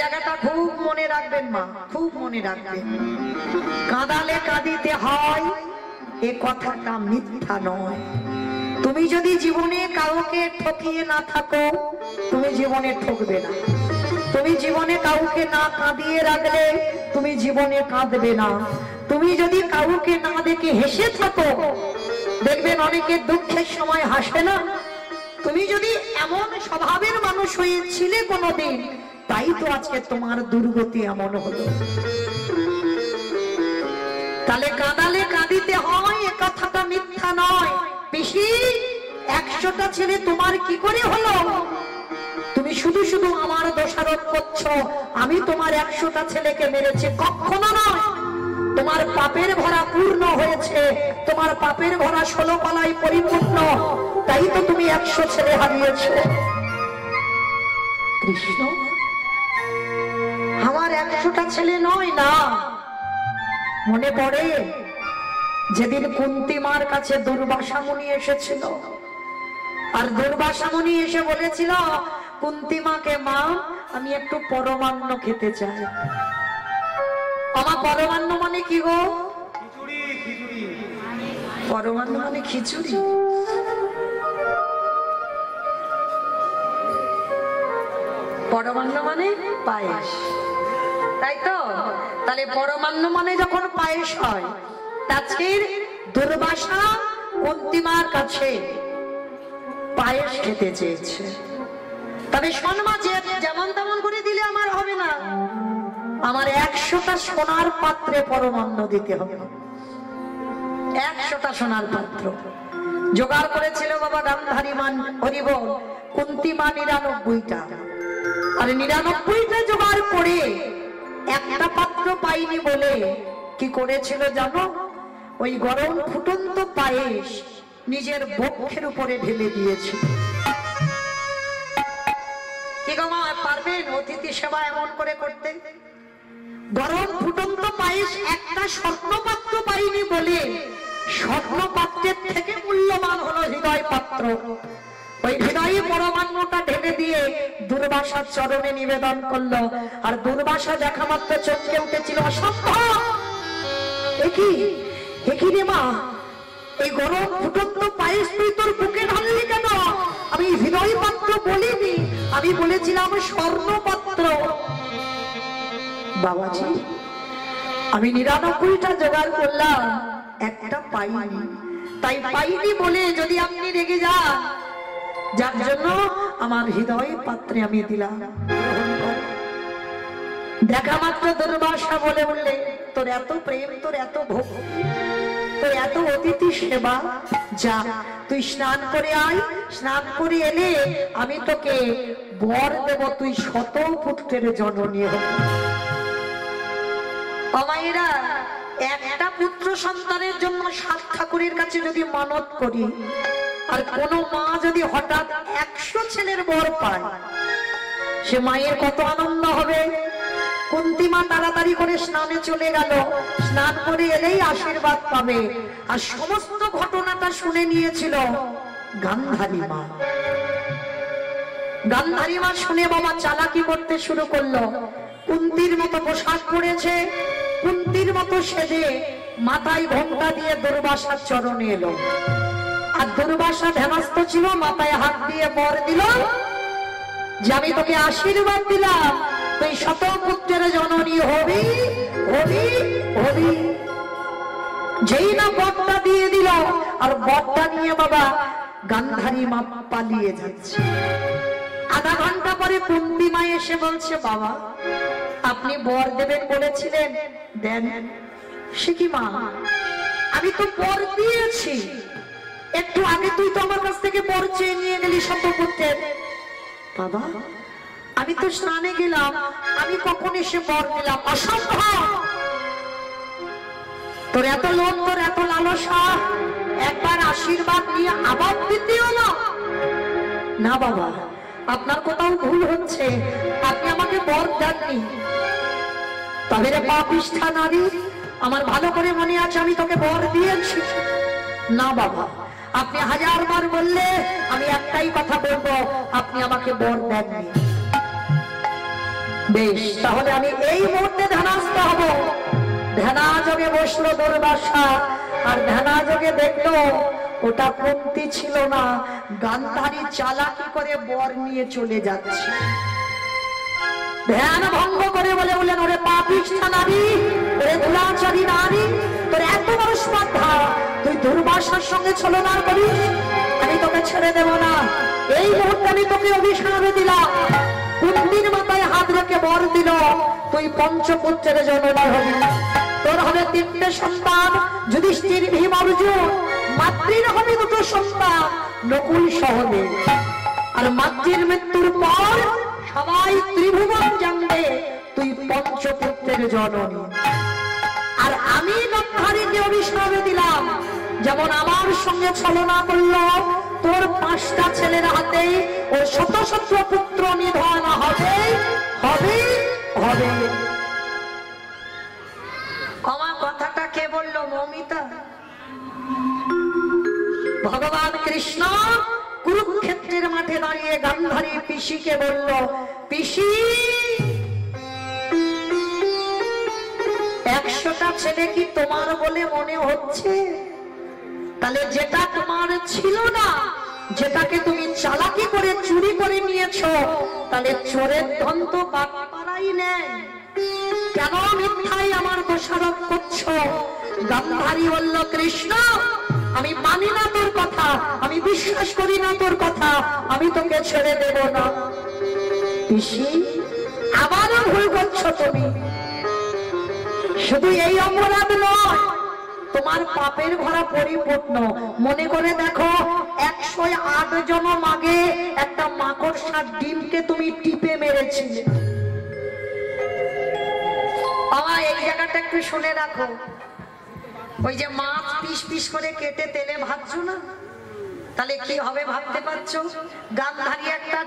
জায়গাটা খুব মনে রাখবেন মা, খুব মনে রাখবেন। কাঁদালে কাঁদিতে হয় এ কথাটা মিথ্যা নয়। তুমি যদি জীবনে কাউকে ঠকিয়ে না থাকো, তুমি জীবনে ঠকবে না। তুমি জীবনে কাউকে না কাঁদিয়ে রাখলে তুমি জীবনে কাঁদবে না। তুমি যদি কাউকে না দেখে হেসে থাকো, দেখবেন অনেকে দুঃখের সময় হাসে না। তুমি যদি এমন স্বভাবের মানুষ হয়েছিলে কোনোদিন, তাই তো আজকে তোমার দুর্গতি এমন হলো। তাহলে কাঁদালে কাঁদিতে হয় এ কথাটা মিথ্যা নয়। পিসি, 100টা ছেলে তোমার কি করে হলো? তুমি শুধু শুধু আমার দোষারোপ করছো আমি তোমার 100টা ছেলেকে মেরেছি, কখনো নয়। তোমার পাপের ভরা পূর্ণ হয়েছে, তোমার পাপের ভরা 16 পালায় পরিপূর্ণ, তাই তো তুমি 100 ছেলে হারিয়েছো। কৃষ্ণ, আমার 100টা ছেলে নয় না। মনে পড়ে যেদিন কুন্তী মার কাছে দুর্বাসা মুনি এসেছিল, আর দুর্বাসা মুনি এসে বলেছিল কুন্তী মাকে, মা আমি একটু পরমান্ন খেতে চাই। আমার পরমান্ন মানে কি গো? পরমান্ন মানে খিচুড়ি। পরমান্ন মানে পায়েস, তাই তো? তাহলে পরমান্ন মানে যখন পায়েস হয়, আজকের দুর্বাসা কুন্তী মার কাছে পায়েস খেতে চেয়েছে। তবে শোনমা, যেমন তেমন করে দিলে আমার হবে না, আমার 100টা সোনার পাত্রে পরমান্ন দিতে হবে। 100টা সোনার পাত্র জোগাড় করেছিল বাবা গান্ধারী মান হরিবল। কুন্তী মা 99টা, আর 99টা জোগাড় করে একটা পাত্র পাইনি বলে কি করেছিল জানো? ওই গরম ফুটন্ত পায়েস নিজের বক্ষের উপরে ঢেলে দিয়েছিল। কি গো মা, পারবেন অতিথি সেবা এমন করে করতে? গরম ফুটন্ত পায়েস একটা স্বর্ণপাত্র পাইনি বলে স্বর্ণপাত্রের থেকে মূল্যবান হলো হৃদয় পাত্র। ওই হৃদয়ে পরমান্নটা ঢেলে দিয়ে দুর্বাসার চরণে নিবেদন করলো। আর দুর্বাসা দেখা মাত্র চমকে উঠেছিল, অসম্ভব! একই রে মা, এই গরম ফুটন্ত পায়েস তুই তোর বুকে ঢাললি কেন? আমি হৃদয় পাত্র বলিনি, আমি বলেছিলাম স্বর্ণপাত্র। বাবাজি, আমি 99টা জোগাড় করলাম, একটা পাইনি। তাই পাইনি বলে যদি আপনি রেগে যান, যার জন্য আমার হৃদয় পাত্রে আমি দিলাম। দেখা মাত্র দুর্বাসা বলে বললে, তোর এত প্রেম, তোর এত ভক্তি, তোর এত অতিথি সেবা, যা তুই স্নান করে আয়। স্নান করে এলে আমি তোকে বর দেব, তুই 100 পুত্রের জননী হবি। মায়েরা, একটা পুত্র সন্তানের জন্য 7 ঠাকুরের কাছে যদি মানত করি, আর কোন মা যদি হঠাৎ 100 ছেলের বর পায়, সে মায়ের কত আনন্দ হবে। কুন্তী মা তাড়াতাড়ি করে স্নানে চলে গেল, স্নান করে এলেই আশীর্বাদ পাবে। আর সমস্ত ঘটনাটা শুনে নিয়েছিল গান্ধারী মা। গান্ধারী মা শুনে বাবা চালাকি করতে শুরু করলো। কুন্তীর মতো পোশাক পরেছে, কুন্তীর মতো সেজে মাথায় ঘোমটা দিয়ে দুর্বাসার চরণে এলো। আর দুর্বাসা ধ্যানস্থ ছিল, মাথায় হাত দিয়ে বর দিল যে আমি তোকে আশীর্বাদ দিলাম, তুই 100 পুত্রের জননী হবি হবি হবি। যেই না বরটা দিয়ে দিল, আর বরটা নিয়ে বাবা গান্ধারী মা পালিয়ে যাচ্ছে। আধা ঘন্টা পরে কুন্তী মা এসে বলছে, বাবা আপনি বর দেবেন বলেছিলেন, দেন। সে কি মা, আমি তো বর দিয়েছি, একটু আগে তুই তো আমার কাছ থেকে বর চেয়ে নিয়ে গেলি 100 পুত্রের। বাবা আমি তো স্নানে গেলাম, আমি কখন এসে বর দিলাম? অসম্ভব! তোর এত লোভ, তোর এত লালসা, একবার আশীর্বাদ নিয়ে আবার দিতে হলো না। বাবা আপনার কোথাও ভুল হচ্ছে, আপনি আমাকে বর দেননি। তবে রে পাপিষ্ঠা নারী, আমার ভালো করে মনে আছে আমি তোকে বর দিয়েছি। না বাবা, আপনি 1000 বার বললে আমি একটাই কথা বলবো, আপনি আমাকে বর দেননি। বেশ, তাহলে আমি এই মুহূর্তে ধ্যানস্থ হব। ধ্যানাযোগে বসলো দুর্বাসা, আর ধ্যানাযোগে দেখলো ওটা কুন্তী ছিল না, গান্ধারী চালাকি করে বর নিয়ে চলে যাচ্ছে। ধ্যান ভঙ্গ করে বললেন, ওরে পাপিষ্ঠা নারী, ওরে দুরাচারী নারী, তোর এত বড় স্পর্ধা, তুই দুর্বাসার সঙ্গে ছলনা করিস, আমি তোকে ছেড়ে দেব না। এই মুহূর্তে আমি তোকে অভিশাপ দিলাম। কুন্তীর মাথায় হাত রেখে বর দিল, তুই পঞ্চপুত্রের জন্মদান হবি। তোর হবে 3টে সন্তান, যুধিষ্ঠির, ভীম, অর্জুন। মাতৃর হবে 2টো সন্তান, নকুল, সহদেব। আর মাতৃর মৃত্যুর পর সবাই ত্রিভুবন জানবে তুই পঞ্চপুত্রের জননী। আর আমি গান্ধারীকে অভিশাপ দিলাম, যেমন আমার সঙ্গে ছলনা করলো, তোর 5টা ছেলের হাতে ও শত শত পুত্র নিধন হবে হবে হবে। আমার কথাটা কে বললো? মৌমিতা। ভগবান কৃষ্ণ কুরুক্ষেত্রের মাঠে দাঁড়িয়ে গান্ধারী পিসিকে বলল, পিসি 100টা ছেলে কি তোমার বলে মনে হচ্ছে? তাহলে যেটা তোমার ছিল না, যেটাকে তুমি চালাকি করে চুরি করে নিয়েছো, তাহলে চোরের ধন তো পাড়াই নেই, কেন মিথ্যাই আমার দোষারোপ করছো? গান্ধারী বলল, কৃষ্ণ আমি মানি না তোর কথা, আমি বিশ্বাস করি না তোর কথা, আমি তোকে ছেড়ে দেব না। পিসি আবারও ভুল করছো তুমি। শুধু এই অপরাধ নয়, তোমার পাপের ভরা পরিপূর্ণ। মনে করে দেখো, 108 জন্ম আগে একটা মাকড়সার ডিমকে তুমি টিপে মেরেছিলে। বাবা এই জায়গাটা একটু শুনে রাখো। ওই যে মাছ পিস পিস করে কেটে তেলে ভাজছো না, তাহলে কি হবে ভাবতে পারছো? গান্ধারী একটা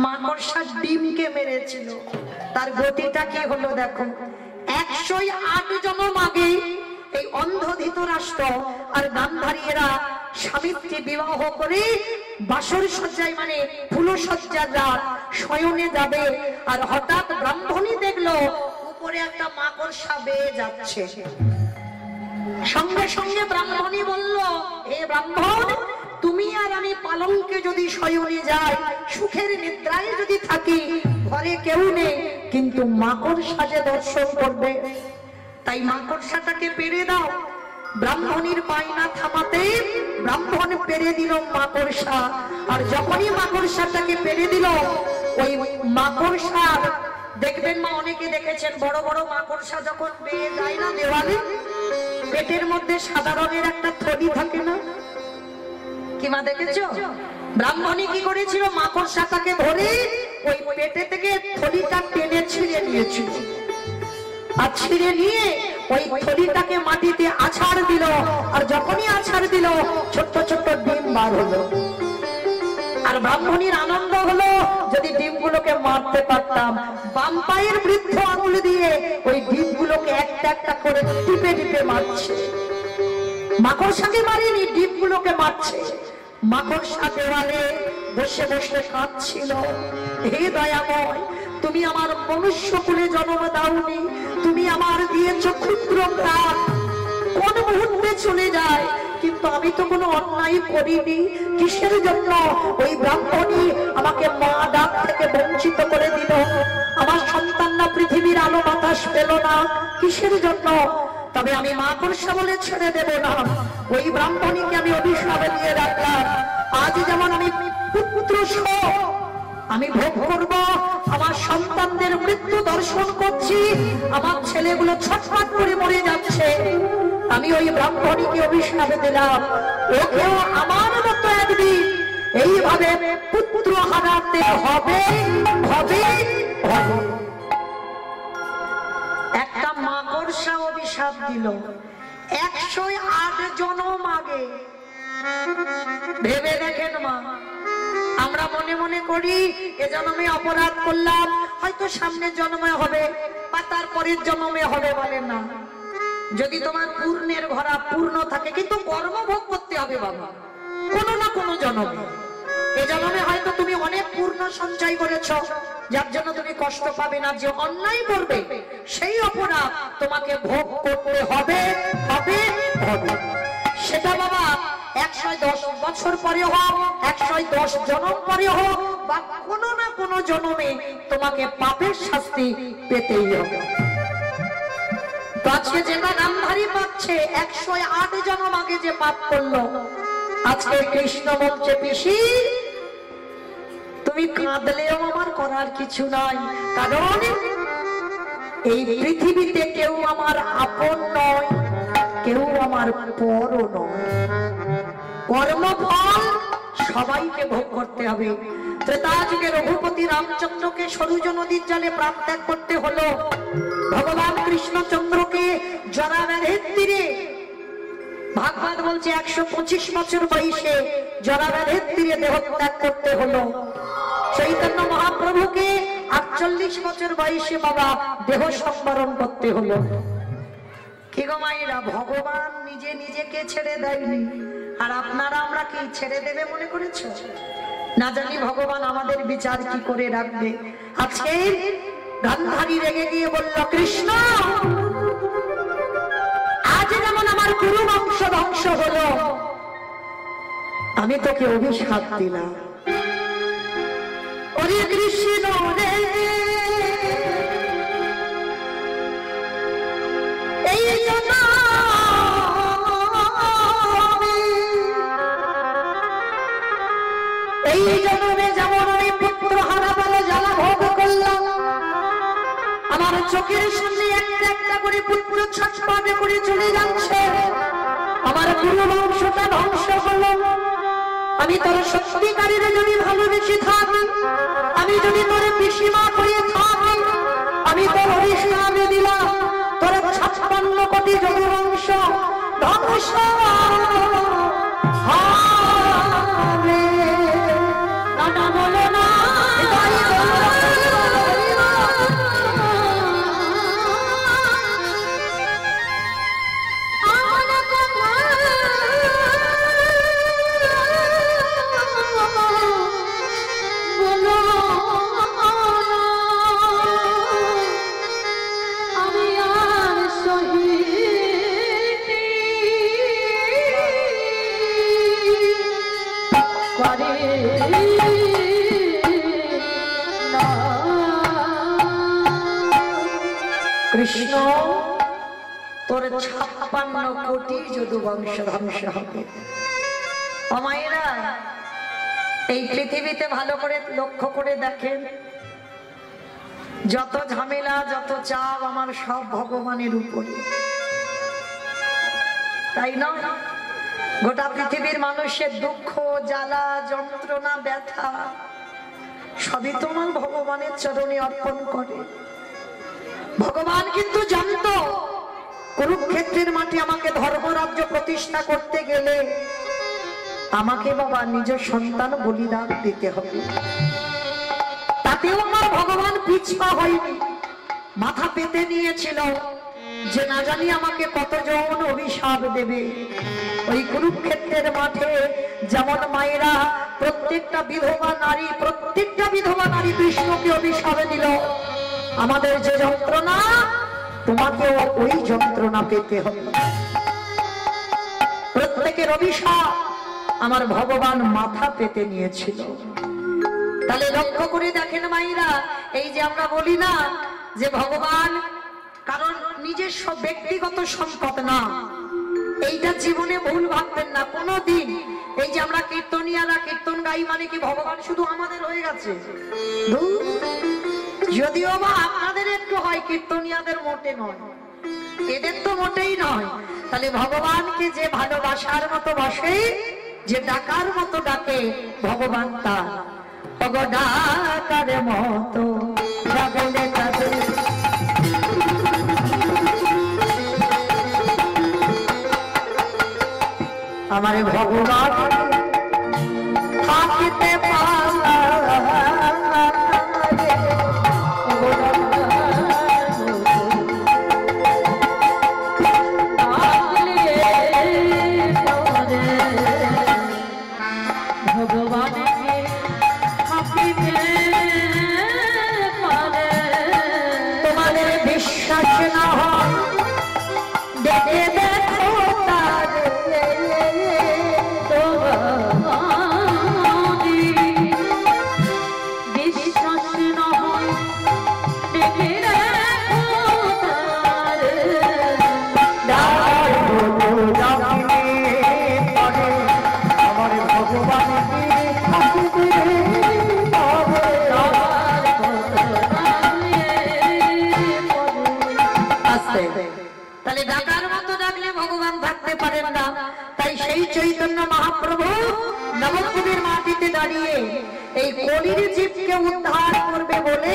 মাকড়সার ডিমকে মেরেছিল, তার গতিটা কি হলো দেখো। 108 জন্ম আগে এই অন্ধ ধৃতরাষ্ট্র আর গান্ধারী এরা স্বামী স্ত্রী বিবাহ করে বাসর সজ্জায় মানে ফুলসজ্জার রাত শয়নে যাবে, আর হঠাৎ ব্রাহ্মণী দেখলো উপরে একটা মাকড়সা বেয়ে যাচ্ছে। সঙ্গে সঙ্গে ব্রাহ্মণী বলল, হে ব্রাহ্মণ, তুমি আর আমি পালঙ্কে যদি শয়নে যাই, সুখের নিদ্রায় যদি থাকি, ঘরে কেউ নেই, কিন্তু মাকড়সা যে দর্শন করবে, তাই মাকড়সাটাকে পেরে দাও। ব্রাহ্মণীর বায়না থামাতে ব্রাহ্মণ পেরে দিল মাকড়সা। আর যখনই মাকড়সাটাকে পেরে দিল, ওই মাকড়সার দেখবেন মা, অনেকে দেখেছেন বড় বড় মাকড়সা যখন বেয়ে যায় না দেওয়ালে, পেটের মধ্যে সাদা রঙের একটা থলি থাকে না, কি মা দেখেছো? ব্রাহ্মণী কি করেছিল? মাকড়সাটাকে ধরে ওই পেটে থেকে থলিটা টেনে ছিঁড়ে নিয়েছিল, আর ছিঁড়ে নিয়ে ওই থলিটাকে মাটিতে আছাড় দিল। আর যখনই আছাড় দিল, ছোট্ট ছোট্ট ডিম বার হলো। আর ব্রাহ্মণীর আনন্দ হলো, যদি ডিমগুলোকে মারতে পারতাম। বাম পায়ের বৃদ্ধ আঙুল দিয়ে ওই ডিমগুলোকে একটা একটা করে টিপে টিপে মারছে। মাকড়সাকে মারেনি, ডিমগুলোকে মারছে। মাকড়সা দেওয়ালে বসে বসে কাঁদছিল, হে দয়াময়, তুমি আমার মনুষ্য কুলে জন্ম দাওনি, তুমি আমার দিয়েছ ক্ষুদ্র প্রাণ, কোন মুহূর্তে চলে যায়, কিন্তু আমি তো কোনো অন্যায় করিনি। কিসের জন্য ওই ব্রাহ্মণী আমাকে মা ডাক থেকে বঞ্চিত করে দিল? আমার সন্তানরা পৃথিবীর আলো বাতাস পেল না, কিসের জন্য? তবে আমি মাকড়সা বলে ছেড়ে দেব না। ওই ব্রাহ্মণীকে আমি অভিশাপে দিয়ে রাখলাম। আজ যেমন আমি পুত্র শোক আমি ভোগ করব, আমার সন্তানদের মৃত্যু দর্শন করছি, আমার ছেলেগুলো ছটফট করে মরে যাচ্ছে, আমি ওই ব্রাহ্মণীকে অভিশাপে দিলাম, ওকেও আমার মতো একদিন এইভাবে পুত্র হারাতে হবে হবে হবে। একটা মাকড়সা অভিশাপ দিল 108 জন্ম আগে। ভেবে দেখেন মা, আমরা মনে মনে করি এ জন্মে অপরাধ করলাম, হয়তো সামনের জন্মে হবে বা তার পরের জন্মে হবে, বলে না। যদি তোমার পূর্ণের ঘরা পূর্ণ থাকে, কিন্তু কর্ম ভোগ করতে হবে বাবা, কোনো না কোনো জন্মে। এই জন্মে হয়তো তুমি অনেক পূর্ণ সঞ্চয় করেছ, যার জন্য তুমি কষ্ট পাবে না। যে অন্যায় করবে সেই অপরাধ তোমাকে ভোগ করতে হবে হবে হবে। সেটা বাবা 110 বছর পরে হোক, 110 জন্ম পরে হোক, বা কোনো না কোনো জন্মে তোমাকে পাপের শাস্তি পেতেই হবে। তো আজকে যেটা নামধারী পাচ্ছে 108 জন্ম আগে যে পাপ করলো, আজকে কৃষ্ণ বলছে পিসি তুমি কাঁদলেও আমার করার কিছু নাই, কারণ এই পৃথিবীতে কেউ আমার আপন নয়, কেউ আমার পরও নয়। কর্মফল সবাইকে ভোগ করতে হবে। ত্রেতা যুগে রঘুপতি রামচন্দ্রকে সরুজ নদীর জলে প্রাণ ত্যাগ করতে হলো, ভগবান কৃষ্ণচন্দ্রকে জরাব্যাধের তীরে, ভাগবত বলছে 125 বছর বয়সে জরাব্যাধের তীরে দেহ ত্যাগ করতে হলো। চৈতন্য মহাপ্রভুকে 48 বছর বয়সে বাবা দেহ সংবরণ করতে হলো। কি গো মায়েরা, ভগবান নিজে নিজেকে ছেড়ে দেয়নি, আর আপনারা আমরা কি ছেড়ে দেবে মনে করেছ? না জানি ভগবান আমাদের বিচার কি করে রাখবে। আজকে গান্ধারী রেগে গিয়ে বলল, কৃষ্ণ আজ যেমন আমার গুরু বংশ ধ্বংস হলো, আমি তোকে অভিশাপ দিলাম। ওরে কৃষ্ণ রে, এই জন্মে যেমন আমি পুত্র হারা বলে জ্বালা ভোগ করলাম, আমার চোখের সামনে একটা একটা করে পুত্র ছটফট করে চলে যাচ্ছে, আমার পুরো বংশটা ধ্বংস হলো। আমি তোর সত্যিকারের যদি ভালোবেসে থাকি, আমি যদি তোর পিসিমা হয়ে থাকি, আমি তোর অভিশাপ দিলাম, তোর 56 কোটি যদুবংশ ধ্বংস হবে। না বলো না, কৃষ্ণ তোর 56 কোটি যদুবংশ ধ্বংস হবে। ও মায়েরা, এই পৃথিবীতে ভালো করে লক্ষ্য করে দেখেন, যত ঝামেলা যত চাপ আমার সব ভগবানের উপরে, তাই নয়? গোটা পৃথিবীর মানুষের দুঃখ জ্বালা যন্ত্রণা ব্যথা সবই তোমার ভগবানের চরণে অর্পণ করে। ভগবান কিন্তু জানতো কুরুক্ষেত্রের মাঠে আমাকে ধর্মরাজ্য প্রতিষ্ঠা করতে গেলে আমাকে বাবা নিজ সন্তান বলিদান দিতে হবে। তাতেও আমার ভগবান পিছপা হয়নি, মাথা পেতে নিয়েছিল যে না জানি আমাকে কতজন অভিশাপ দেবে। ওই কুরুক্ষেত্রের মাঠে যেমন মায়েরা প্রত্যেকটা বিধবা নারী কৃষ্ণকে অভিশাপ দিল, আমাদের যে যন্ত্রণা তোমাকেও ওই যন্ত্রণা পেতে হবে। প্রত্যেকের অভিশাপ আমার ভগবান মাথা পেতে নিয়েছিল। তাহলে লক্ষ্য করে দেখেন মায়েরা, এই যে আমরা বলি না যে ভগবান কারণ নিজস্ব ব্যক্তিগত সম্পদ না, এইটা জীবনে ভুল ভাববেন না কোনদিন। এই যে আমরা কীর্তনিয়ারা কীর্তন গাই মানে কি ভগবান শুধু আমাদের হয়ে গেছে? যদিও বা আপনাদের একটু হয়, কীর্তনিয়াদের মোটে নয়, এদের তো মোটেই নয়। তাহলে ভগবানকে যে ভালোবাসার মতো বসে, যে ডাকার মতো ডাকে, ভগবান তার ডাকার মতো ডাকলে তাদের আমার ভগবান থাকিতে ভগবান বিশ্বাস না হয় দেখে দেখো তারে, বিশ্বাস না হয় দেখে দেখো তারে, আমার ভগবান তাহলে ডাকার মতো ডাকলে ভগবান থাকতে পারেন না। তাই সেই চৈতন্য মহাপ্রভু নবদ্বীপের মাটিতে দাঁড়িয়ে এই কলির জীবকে উদ্ধার করবে বলে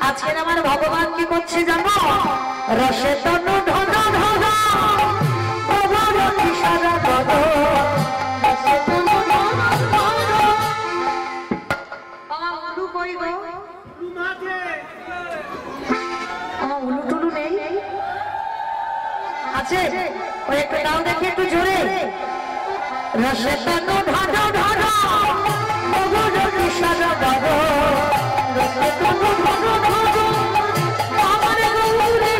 আজকের আমার ভগবান কি করছে জানো? রসে তনু ঢন ঢন সারা বদ, রসে তনু ঢন ঢন। আমার উলু কই গো? আমার উলু টুলু নেই আছে? ওই একটু গাও দেখি একটু জোরে। রসে তনু ঢন ঢন মধুর সারা বদ, রসে তনু ঢন ঢন আমার গৌরে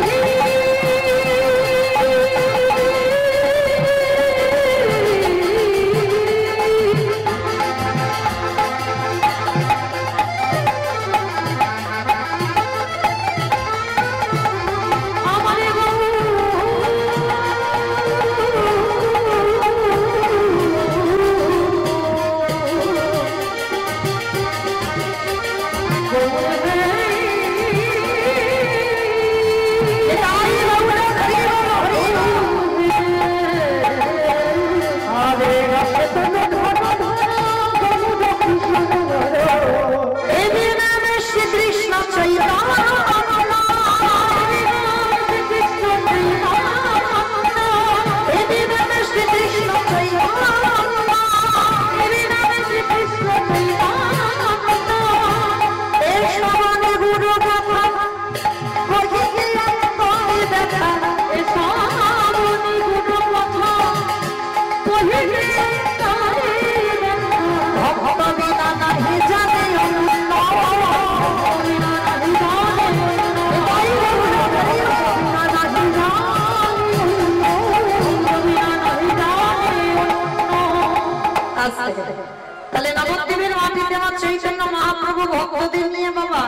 তাহলে নবদ্বীপের মাটিতে আমার চৈতন্য মহাপ্রভু ভক্তদের নিয়ে বাবা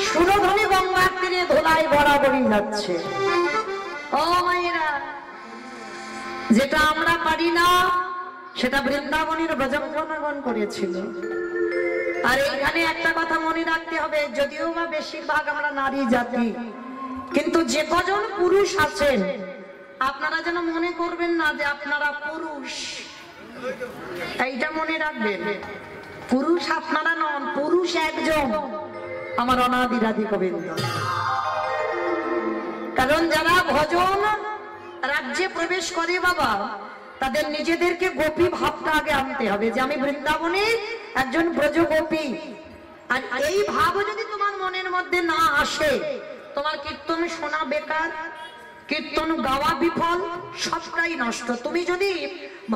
সুরধনী গঙ্গার তীরে ধোলাই বরাবরই যাচ্ছে। ও মায়েরা, যেটা আমরা পারি না সেটা বৃন্দাবনের ব্রজজনগণ করেছিল। আর এখানে একটা কথা মনে রাখতে হবে, যদিও বা বেশিরভাগ আমরা নারী জাতি, কিন্তু যে কজন পুরুষ আছেন আপনারা যেন মনে করবেন না যে আপনারা পুরুষ। এইটা মনে রাখবেন, পুরুষ আপনারা নন, পুরুষ একজন আমার অনাদিরাদি গোবিন্দ। কারণ যারা ভজন রাজ্যে প্রবেশ করে বাবা, তাদের নিজেদেরকে গোপী ভাবটা আগে আনতে হবে যে আমি বৃন্দাবনের একজন ব্রজ গোপী। আর এই ভাব যদি তোমার মনের মধ্যে না আসে, তোমার কীর্তন শোনা বেকার, কীর্তন গাওয়া বিফল, সবটাই নষ্ট। তুমি যদি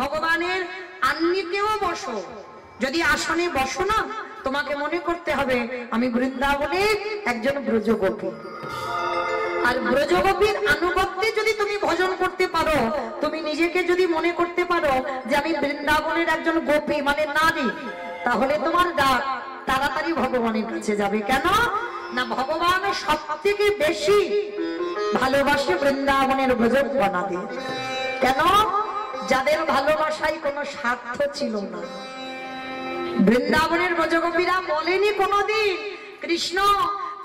ভগবানের আন্নিকেও বসো, যদি আসনে বসো না, তোমাকে মনে করতে হবে আমি বৃন্দাবনের একজন ব্রজগোপী। আর ব্রজগোপীর আনুগত্যে যদি তুমি ভজন করতে পারো, তুমি নিজেকে যদি মনে করতে পারো যে আমি বৃন্দাবনের একজন গোপী মানে নারী, তাহলে তোমার ডাক তাড়াতাড়ি ভগবানের কাছে যাবে। কেন না, ভগবান সব থেকে বেশি ভালোবাসে বৃন্দাবনের ব্রজগণাদের। কেন? যাদের ভালোবাসায় কোনো স্বার্থ ছিল না। বৃন্দাবনের ব্রজগোপীরা বলেনি কোনোদিন কৃষ্ণ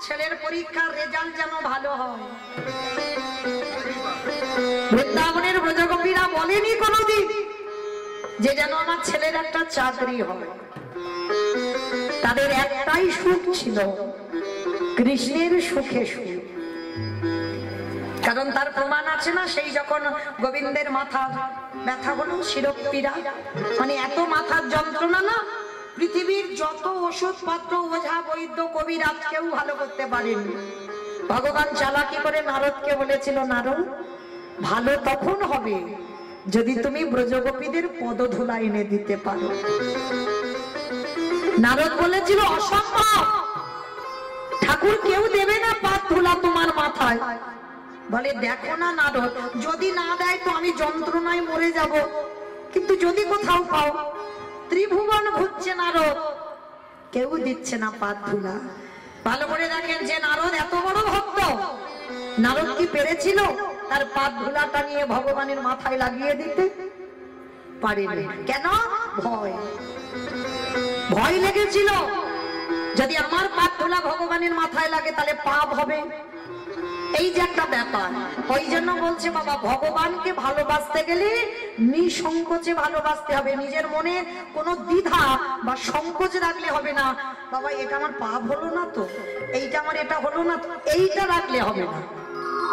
ছেলের পরীক্ষার রেজাল্ট যেন ভালো হয়। বৃন্দাবনের ব্রজগোপীরা বলেনি কোনোদিন যে যেন আমার ছেলের একটা চাকরি হয়। তাদের একটাই সুখ ছিল, কৃষ্ণের সুখে সুখ। কারণ তার প্রমাণ আছে না, সেই যখন গোবিন্দের মাথা ব্যথা হলো, শিরোপীড়া মানে এত মাথার যন্ত্রণা না, পৃথিবীর যত ওষুধপত্র ওঝা বৈদ্য কবিরাজ কেউ ভালো করতে পারেনি। ভগবান চালাকি করে নারদকে বলেছিল, নারদ ভালো তখন হবে যদি তুমি ব্রজগোপীদের পদধূলা এনে দিতে পারো। নারদ বলেছিল অসম্ভব, ঠাকুর ঠাকুর কেউ দেবে না পাত ধুলা তোমার মাথায়। বলে দেখো না নারদ, যদি না দেয় তো আমি যন্ত্রণায় মরে যাব, কিন্তু যদি কোথাও পাও। ত্রিভুবন ঘুরছে নারদ, কেউ দিচ্ছে না পাত ধুলা। ভালো করে দেখেন যে নারদ এত বড় ভক্ত, নারদ কি পেরেছিল তার পাত ধুলাটা নিয়ে ভগবানের মাথায় লাগিয়ে দিতে? পারেনি। কেন? ভয়, ভয় লেগেছিল। যদি আমার পাত ধুলা ভগবানের মাথায় লাগে তাহলে পাপ হবে, এই যে একটা ব্যাপার। ওই জন্য বলছে বাবা, ভগবানকে ভালোবাসতে গেলে নিঃসংকোচে ভালোবাসতে হবে। নিজের মনে কোনো দ্বিধা বা সংকোচ রাখলে হবে না। বাবা এটা আমার পাপ হলো না তো, এইটা আমার এটা হলো না তো, এইটা রাখলে হবে না।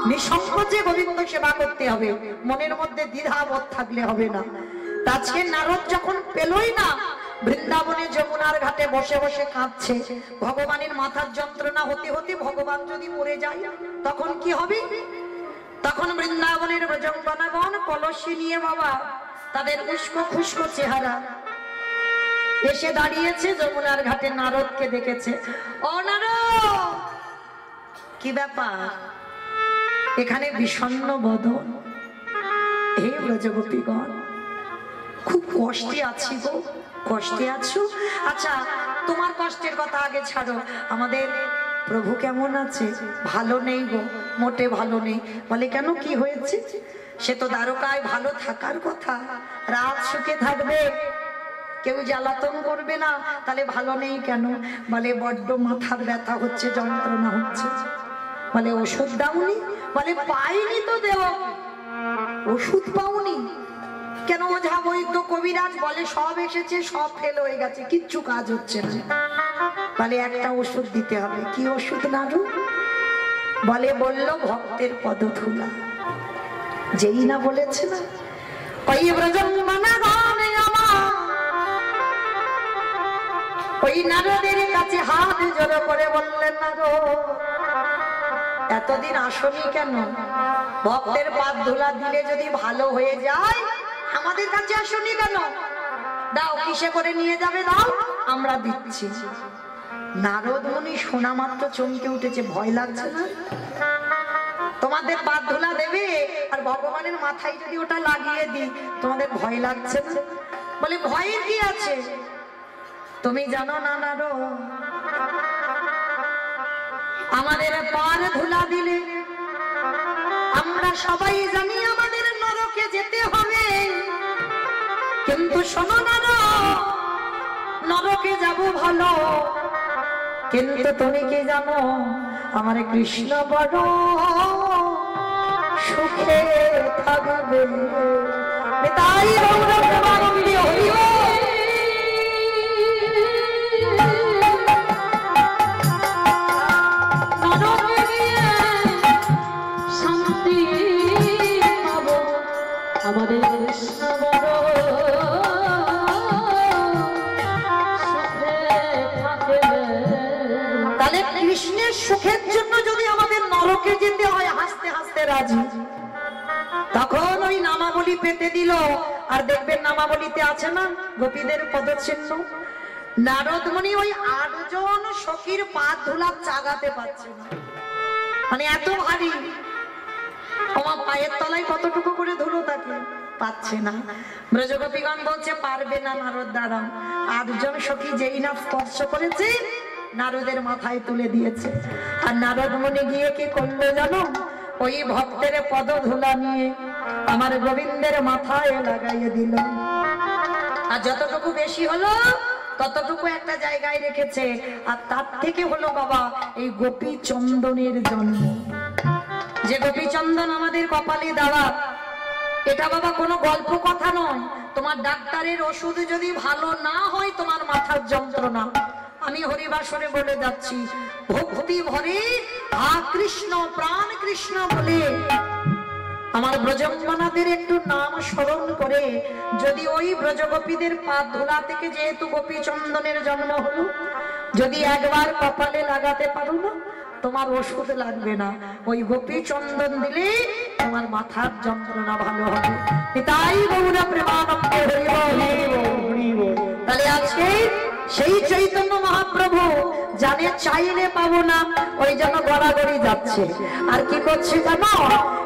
নিঃসংকোচে গোবিন্দ সেবা করতে হবে, মনের মধ্যে দ্বিধাবোধ থাকলে হবে না। আজকে নারদ যখন পেলই না, বৃন্দাবনে যমুনার ঘাটে বসে বসে কাঁদছে। ভগবানের মাথার যন্ত্রণা হতে হতে ভগবান যদি মরে যায় তখন কি হবে? তখন বৃন্দাবনের ব্রজঙ্গনাগণ কলসি নিয়ে বাবা তাদের উস্কো খুস্কো চেহারা এসে দাঁড়িয়েছে যমুনার ঘাটে। নারদকে দেখেছে। ও নারদ, কি ব্যাপার? এখানে বিষণ্ণ বদন। হে ব্রজগোপীগণ, খুব কষ্টে আছি গো। কষ্টে আছো? আচ্ছা তোমার কষ্টের কথা আগে ছাড়ো, আমাদের প্রভু কেমন আছে? ভালো নেই গো, মোটে ভালো নেই। বলে কেন, কি হয়েছে? সে তো দ্বারকায় ভালো থাকার কথা, রাত সুখে থাকবে, কেউ জ্বালাতন করবে না, তাহলে ভালো নেই কেন? বলে বড্ড মাথার ব্যথা হচ্ছে, যন্ত্রণা হচ্ছে। বলে ওষুধ দাওনি? বলে পাইনি তো দেব। ওষুধ পাওনি কেন? ওঝা বৈদ্য কবিরাজ বলে সব এসেছে, সব ফেল হয়ে গেছে, কিচ্ছু কাজ হচ্ছে না। বলে একটা ওষুধ দিতে হবে। কি ওষুধ নাড়ু? বলে বলল ভক্তের পদধূলা। যেই না বলেছে না, ওই ব্রজঙ্গনাগণে আমার ওই নারদের কাছে হাত জড়ো করে বললেন, নারদ এতদিন আসনি কেন? ভক্তের পাদ ধুলা দিলে যদি ভালো হয়ে যায় আমাদের কাছে আসনি কেন? দাও, কিসে করে নিয়ে যাবে দাও, আমরা দিচ্ছি। নারদ মুনি শোনা মাত্র চমকে উঠেছে। ভয় লাগছে না? তোমাদের পাদ ধুলা দেবে আর ভগবানের মাথায় যদি ওটা লাগিয়ে দিই, তোমাদের ভয় লাগছে না? বলে ভয়ের কি আছে? তুমি জানো না নারদ, আমাদের পাদ ধুলা দিলে আমরা সবাই জানি আমাদের নরকে যেতে হবে। কিন্তু শোনো নারদ, নরকে যাব ভালো, কিন্তু তুমি কি জানো আমার কৃষ্ণ বড় সুখে থাকবে। তাই শান্তি পাবো আমাদের কৃষ্ণ বড় কৃষ্ণের সুখের জন্য যদি আমাদের নরকে যেতে হয় হাসতে হাসতে রাজি। তখন ওই নামাবলী পেতে দিল। আর দেখবেন নামাবলীতে আছে না গোপীদের পদচিহ্ন। নারদ মুনি ওই ৮ জন সখীর পাদ ধুলা চাগাতে পারছে না, মানে এত ভারী। আমার পায়ের তলায় কতটুকু করে ধুলো থাকে, পাচ্ছে না। ব্রজগোপীগণ বলছে পারবে না নারদ, দাঁড়াও। ৮ জন সখী যেই না স্পর্শ করেছে নারদের মাথায় তুলে দিয়েছে। আর নারদ মুনি গিয়ে কি করলো জানো? ওই ভক্তের পদ ধুলা নিয়ে আমার গোবিন্দের মাথায় লাগাইয়ে দিল। আর যতটুকু বেশি হলো ততটুকু একটা জায়গায় রেখেছে। আর তার থেকে হলো বাবা এই গোপী চন্দনের জন্ম। যে গোপী চন্দন আমাদের কপালে দেওয়া, এটা বাবা কোনো গল্প কথা নয়। তোমার ডাক্তারের ওষুধ যদি ভালো না হয়, তোমার মাথার যন্ত্রণা, আমি হরিবাসরে বলে যাচ্ছি, ভক্তি ভরে আ কৃষ্ণ প্রাণ কৃষ্ণ বলে আমার ব্রজঙ্গনাদের একটু নাম স্মরণ করে যদি ওই ব্রজগোপীদের পাদ ধুলা থেকে যেহেতু গোপী চন্দনের জন্ম হলো, যদি একবার কপালে লাগাতে পারো না, তোমার ওষুধ লাগবে না। ওই গোপী চন্দন দিলে তোমার মাথার যন্ত্রণা ভালো হবে। তাই গৌর প্রেমানন্দে হরি বল। তাহলে আজকে সেই চৈতন্য মহাপ্রভু জানে চাইলে পাবো না, ওই জন্য গড়াগড়ি যাচ্ছে। আর কি করছে জানো?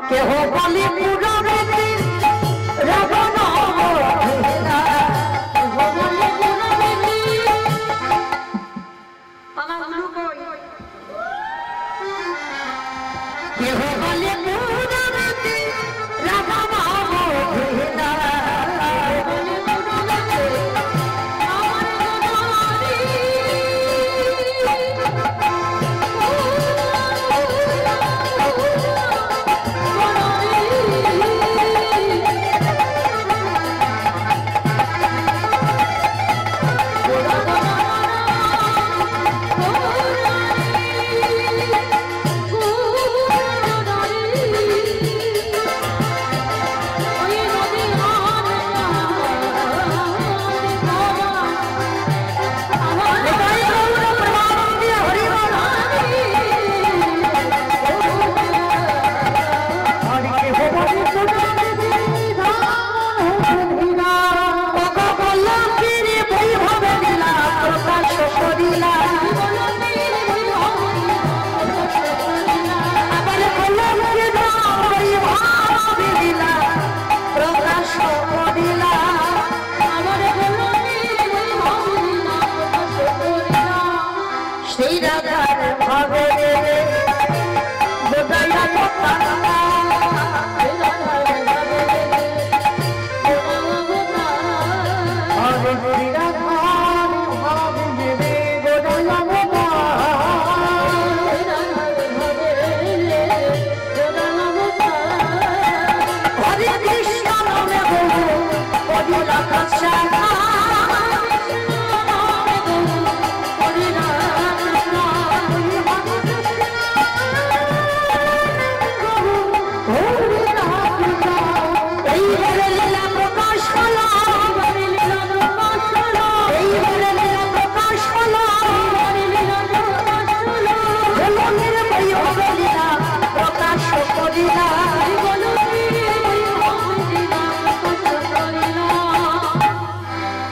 কেহ বলে পুরাণে রাবণ কেহ বলে পুরাণে রাবণ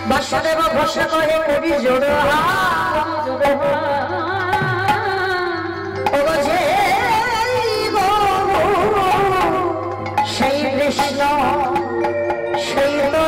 বাসুদেব ঘোষা করে কবি জোড়া সেই কৃষ্ণ সেই তো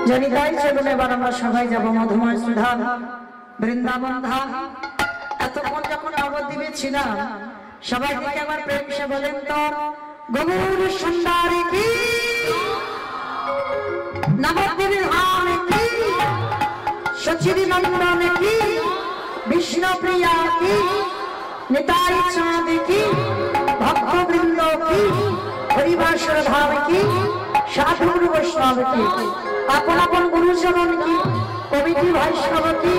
জানি তাই চলুন এবার আমরা সবাই যাব মধুময় সুধাম বৃন্দাবন ধাম। এতক্ষণ যখন নবদ্বীপে ছিলাম সবাই দিকে একবার প্রেম সে বলেন তো গৌর সুন্দরী কি নবদ্বীপের ধাম কি सचिरी नंदन की विष्णु प्रिया की निताई चांद की भक्त वृंदों की हरिभाषण धाम की साधु वैष्णव की अपन अपन गुरुजनों की कमिटी वैष्णव की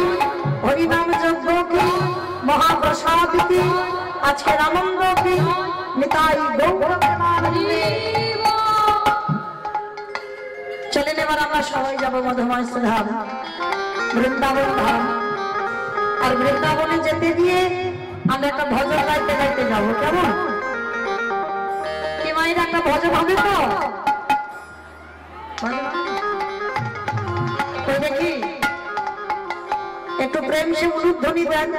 हरिनाम यज्ञ की महाप्रसाद की आज के आनंद की निताई गौर चले ने वाला सबाई जाबो मधुमय धाम वृंदावन धाम और वृंदावने जेते दिए আমরা একটা ভজন গাইতে গাইতে যাব কেমন কি মাইরা একটা ভজন হবে তো কই দেখি একটু প্রেম সে উলুধ্বনি দেন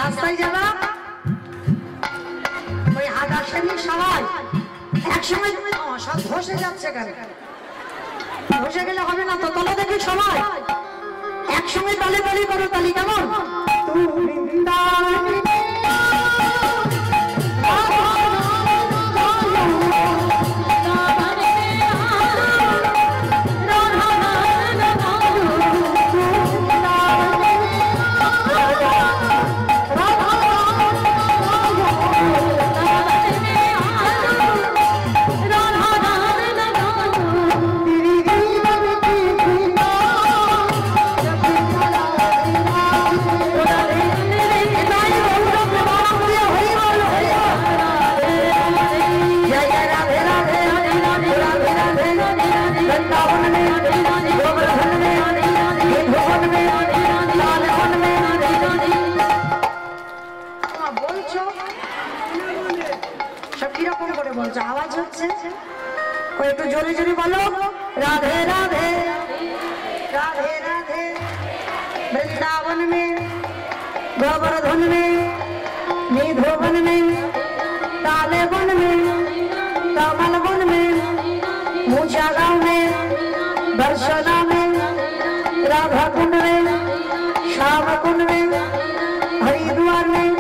রাস্তায় যাবা ওই হাত আসেনি সবাই একসময় সব ধসে যাচ্ছে কেন ধসে গেলে হবে না তো তলে দেখি সবাই একসঙ্গে তালে তালি করো তালি কেমন आवाज होच्छे একটু জোরে জোরে বলো राधे राधे राधे राधे वृंदावन में गोवर्धन में निधोवन में ताले वन में कमल वन में मूचा गांव में दर्शना में राधा कुंड में श्याम कुंड में हरिद्वार में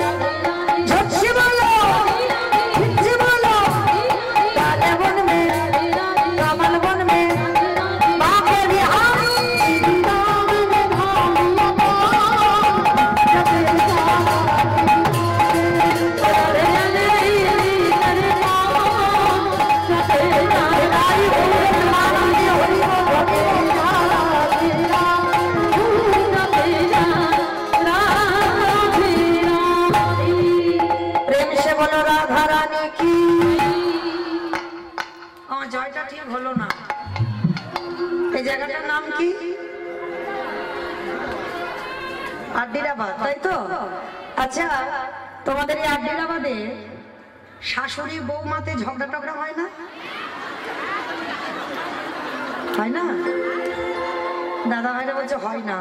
আড্ডিরাবাদ তাই তো আচ্ছা তোমাদের এই আড্ডিরাবাদে শাশুড়ি বৌমাতে ঝগড়া টগড়া হয় না? হয় না? দাদা ভাইরা বলছে হয় না।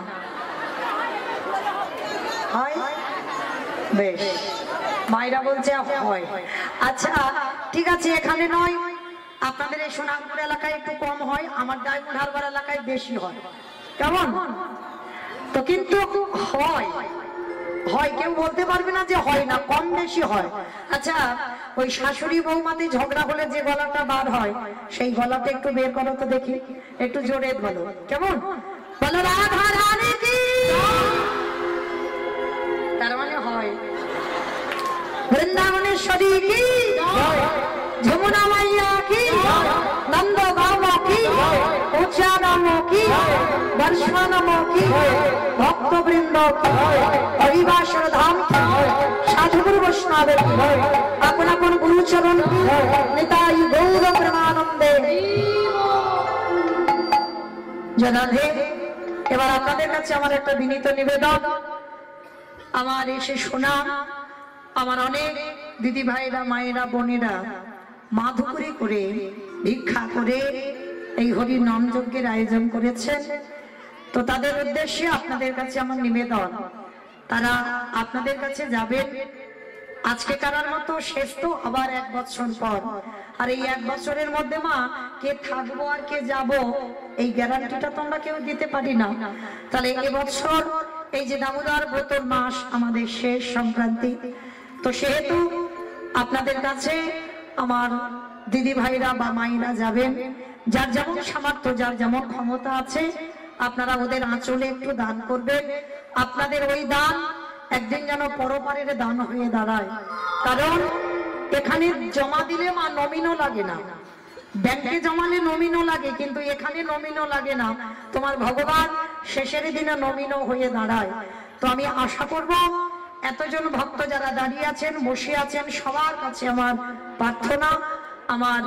হয়? বেশ, মায়েরা বলছে হয়। আচ্ছা ঠিক আছে, এখানে নয়, আপনাদের এই সোনারপুর এলাকায় একটু কম হয়, আমার ডায়মন্ড হারবার এলাকায় বেশি হয়। কেমন? তো কিন্তু হয়, হয়, কেউ বলতে পারবে না যে হয় না, কম বেশি হয়। আচ্ছা, ওই শাশুড়ি বৌমাতে ঝগড়া হলে যে গলাটা বার হয়, সেই গলাটা একটু বের করো তো দেখি, একটু জোরে বলো। কেমন? বলো রাধা রানী কি। তার মানে হয়। বৃন্দাবনেশ্বরী কি, যমুনা মাইয়া কি, নন্দ বাবা কি, উচা নাম কি, বর্ষা নাম কি, ভক্তবৃন্দ কি, হরিবাসর ধাম কি, সাধুগুরু বৈষ্ণবের কি, আপন আপন গুরুচরণ কি, নিতাই গৌর প্রেমানন্দে। জনাধে, এবার আপনাদের কাছে আমার একটা বিনীত নিবেদন। আমার এসে শোনা আমার অনেক দিদি ভাইরা, মায়েরা, বোনেরা মাধুকরী করে ভিক্ষা করে এই হরি নাম যজ্ঞের আয়োজন করেছেন। তো তাদের উদ্দেশ্যে আপনাদের কাছে আমার নিবেদন, তারা আপনাদের কাছে যাবেন আজকে কারার মতো, শেষ তো আবার 1 বছর পর। আর এই 1 বছরের মধ্যে মা কে থাকবো আর কে যাব, এই গ্যারান্টিটা তোমরা কেউ দিতে পারি না। তাহলে এবছর এই যে দামোদর ব্রতর মাস আমাদের শেষ সংক্রান্তি, তো সেহেতু আপনাদের কাছে আমার দিদি ভাইরা বা মাইরা যাবেন, যার যেমন সামর্থ্য, যার যেমন ক্ষমতা আছে, আপনারা ওদের আঁচলে একটু দান করবেন। আপনাদের ওই দান একদিন যেন পরপারের দান হয়ে দাঁড়ায়। কারণ এখানে জমা দিলে মা নমিনও লাগে না, ব্যাংকে জমালে নমিনও লাগে, কিন্তু এখানে নমিনও লাগে না। তোমার ভগবান শেষের দিনে নমিনও হয়ে দাঁড়ায়। তো আমি আশা করব এতজন ভক্ত যারা দাঁড়িয়ে আছেন, বসে আছেন, সবার কাছে আমার প্রার্থনা, আমার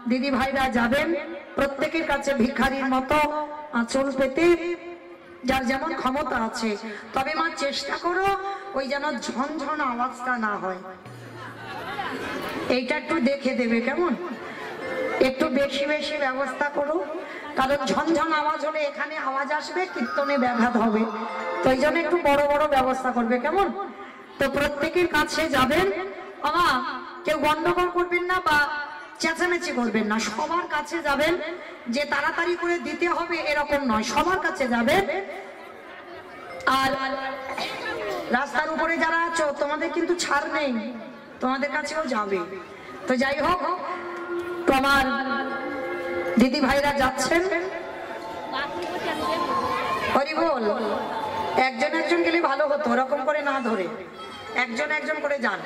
দিদি ভাইরা যাবেন প্রত্যেকের কাছে ভিখারির মতো আঁচল পেতে, যার যেমন ক্ষমতা আছে। তবে মা চেষ্টা করো ওই যেন ঝনঝন আওয়াজটা না হয়, এইটা একটু দেখে দেবে। কেমন? একটু বেশি বেশি ব্যবস্থা করো, কারণ ঝনঝন আওয়াজ হলে এখানে আওয়াজ আসবে, কীর্তনে ব্যাঘাত হবে। তো এই জন্য একটু বড় বড় ব্যবস্থা করবে। কেমন? তো প্রত্যেকের কাছে যাবেন, বাবা কেউ গন্ডগোল করবেন না বা চেঁচামেচি করবেন না, সবার কাছে যাবেন। যে তাড়াতাড়ি করে দিতে হবে এরকম নয়, সবার কাছে যাবেন। আর রাস্তার উপরে যারা আছো, তোমাদের কিন্তু ছাড় নেই, তোমাদের কাছেও যাবে। তো যাই হোক, তো আমার দিদি ভাইরা যাচ্ছেন, হরি বল। একজন একজন গেলে ভালো হতো, ওরকম করে না ধরে একজন একজন করে যান।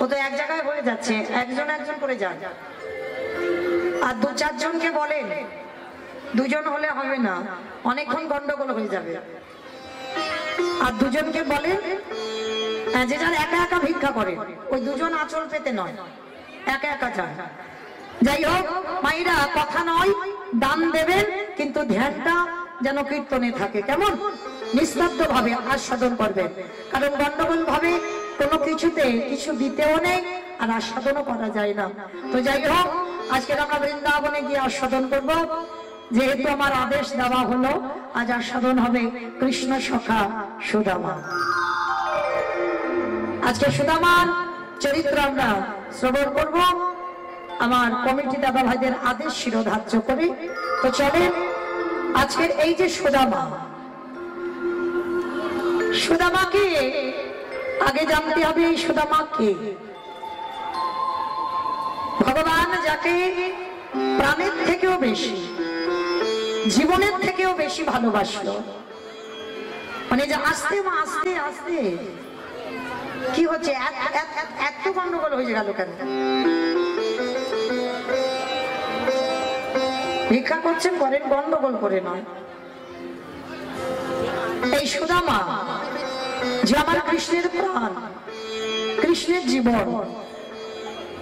ও তো এক জায়গায় হয়ে যাচ্ছে, একজন একজন করে যান। আর 2-4 জনকে বলেন, 2 জন হলে হবে না, অনেকক্ষণ গন্ডগোল হয়ে যাবে। আর 2 জনকে বলেন, যে যারা একা একা ভিক্ষা করে, ওই 2 জন আঁচল পেতে নয়, একা একা যান। যাই হোক মাইরা, কথা নয়, দান দেবেন, কিন্তু ধ্যানটা যেন কীর্তনে থাকে। কেমন? নিস্তব্ধ ভাবে আস্বাদন করবেন, কারণ গন্ডগোল ভাবে কোনো কিছুতে কিছু দিতেও নেই আর আস্বাদনও করা যায় না। তো যাই হোক, আজকে আমরা বৃন্দাবনে গিয়ে আস্বাদন করব, যেহেতু আমার আদেশ দেওয়া হলো। আজ আস্বাদন হবে কৃষ্ণ সখা সুদামা। আজকে সুদামার চরিত্র আমরা শ্রবণ করব আমার কমিটি দাদা ভাইদের আদেশ শিরোধার্য করে। তো চলেন, আজকের এই যে সুদামা, সুদামাকে আগে জানতে হবে। এই সুদামা কে? ভগবান যাকে প্রাণের থেকেও বেশি, জীবনের থেকেও বেশি ভালোবাসলো, মানে যে আস্তে মা আস্তে আস্তে কি হচ্ছে, এত গন্ডগোল হয়ে গেল কেন? ভিক্ষা করছেন, করেন, গন্ডগোল করে নয়। এই সুদামা যে আমার কৃষ্ণের প্রাণ, কৃষ্ণের জীবন,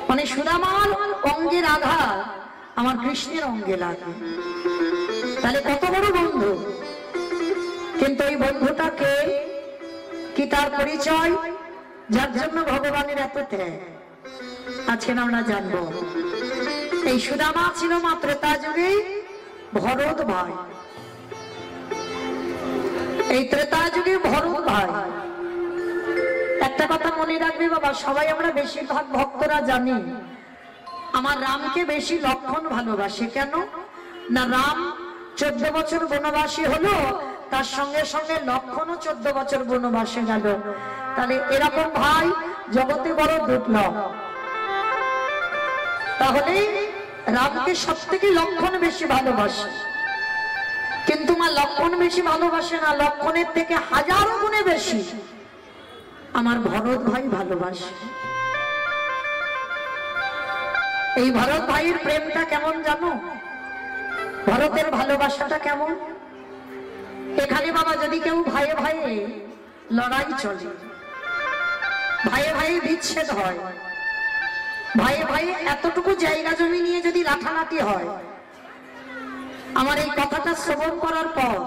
মানে সুদামার অঙ্গের আঘাত আমার কৃষ্ণের অঙ্গে লাগে। তাহলে কত বড় বন্ধু। কিন্তু এই বন্ধুটাকে কি তার পরিচয়, যার জন্য ভগবানের এত ত্যাগ। আছেন আমরা জানবো। এই সুদামা ছিল মাত্র তা যুগে ভরত ভাই, এই ত্রেতা যুগে ভরত ভাই। একটা কথা মনে রাখবে বাবা, সবাই আমরা বেশিরভাগ ভক্তরা জানি আমার রামকে বেশি লক্ষণ ভালোবাসে। কেন না, রাম 14 বছর বনবাসী হলো, তার সঙ্গে সঙ্গে লক্ষণও 14 বছর বনবাসে গেল। তাহলে এরকম ভাই জগতে বড় দুর্লভ। তাহলে রামকে সব থেকে লক্ষণ বেশি ভালোবাসে, কিন্তু মা লক্ষণ বেশি ভালোবাসে না, লক্ষণের থেকে হাজারো গুণে বেশি আমার ভরত ভাই ভালোবাসে। এই ভরত ভাইয়ের প্রেমটা কেমন জানো? ভরতের ভালোবাসাটা কেমন? এখানে বাবা যদি কেউ ভাইয়ে ভাইয়ে লড়াই চলে, ভাইয়ে ভাইয়ে বিচ্ছেদ হয়, ভাইয়ে ভাইয়ে এতটুকু জায়গা জমি নিয়ে যদি লাঠালাঠি হয়, আমার এই কথাটা শ্রবণ করার পর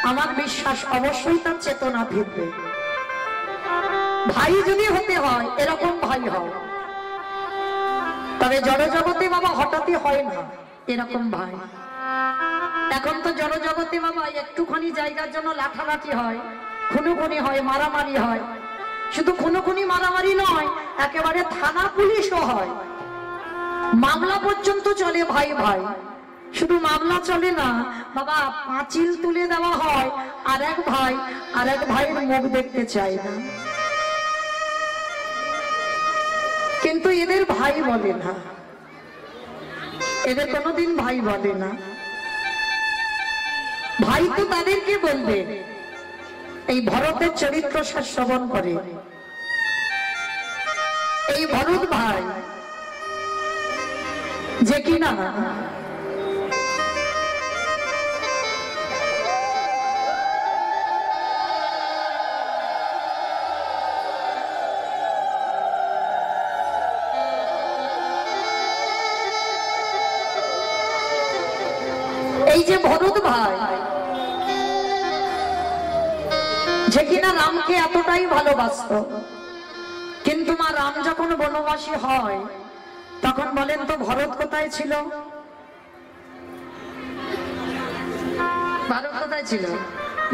আমার বিশ্বাস অবশ্যই তার চেতনা ফিরবে। ভাই যদি হতে হয় এরকম ভাই হয়, তবে জড়জগতে বাবা হঠাৎই হয় না এরকম ভাই। এখন তো জড়জগতে বাবা একটুখানি জায়গার জন্য লাঠালাঠি হয়, খুনোখুনি হয়, মারামারি হয়। শুধু খুনোখুনি মারামারি নয়, একেবারে থানা পুলিশও হয়, মামলা পর্যন্ত চলে ভাই ভাই। শুধু মামলা চলে না বাবা, পাঁচিল তুলে দেওয়া হয়, আর এক ভাই আর এক ভাইয়ের মুখ দেখতে চায় না। কিন্তু এদের ভাই বলে না, এদের কোনোদিন ভাই বলে না। ভাই তো তাদেরকে বলবে এই ভরতের চরিত্র শ্রবণ করে। এই ভরত ভাই যে কিনা এই যে ভরত ভাই যে কিনা রামকে এতটাই ভালোবাসত, কিন্তু মা রাম যখন বনবাসী হয় তখন বলেন তো ভরত কোথায় ছিল? ভরত কোথায় ছিল?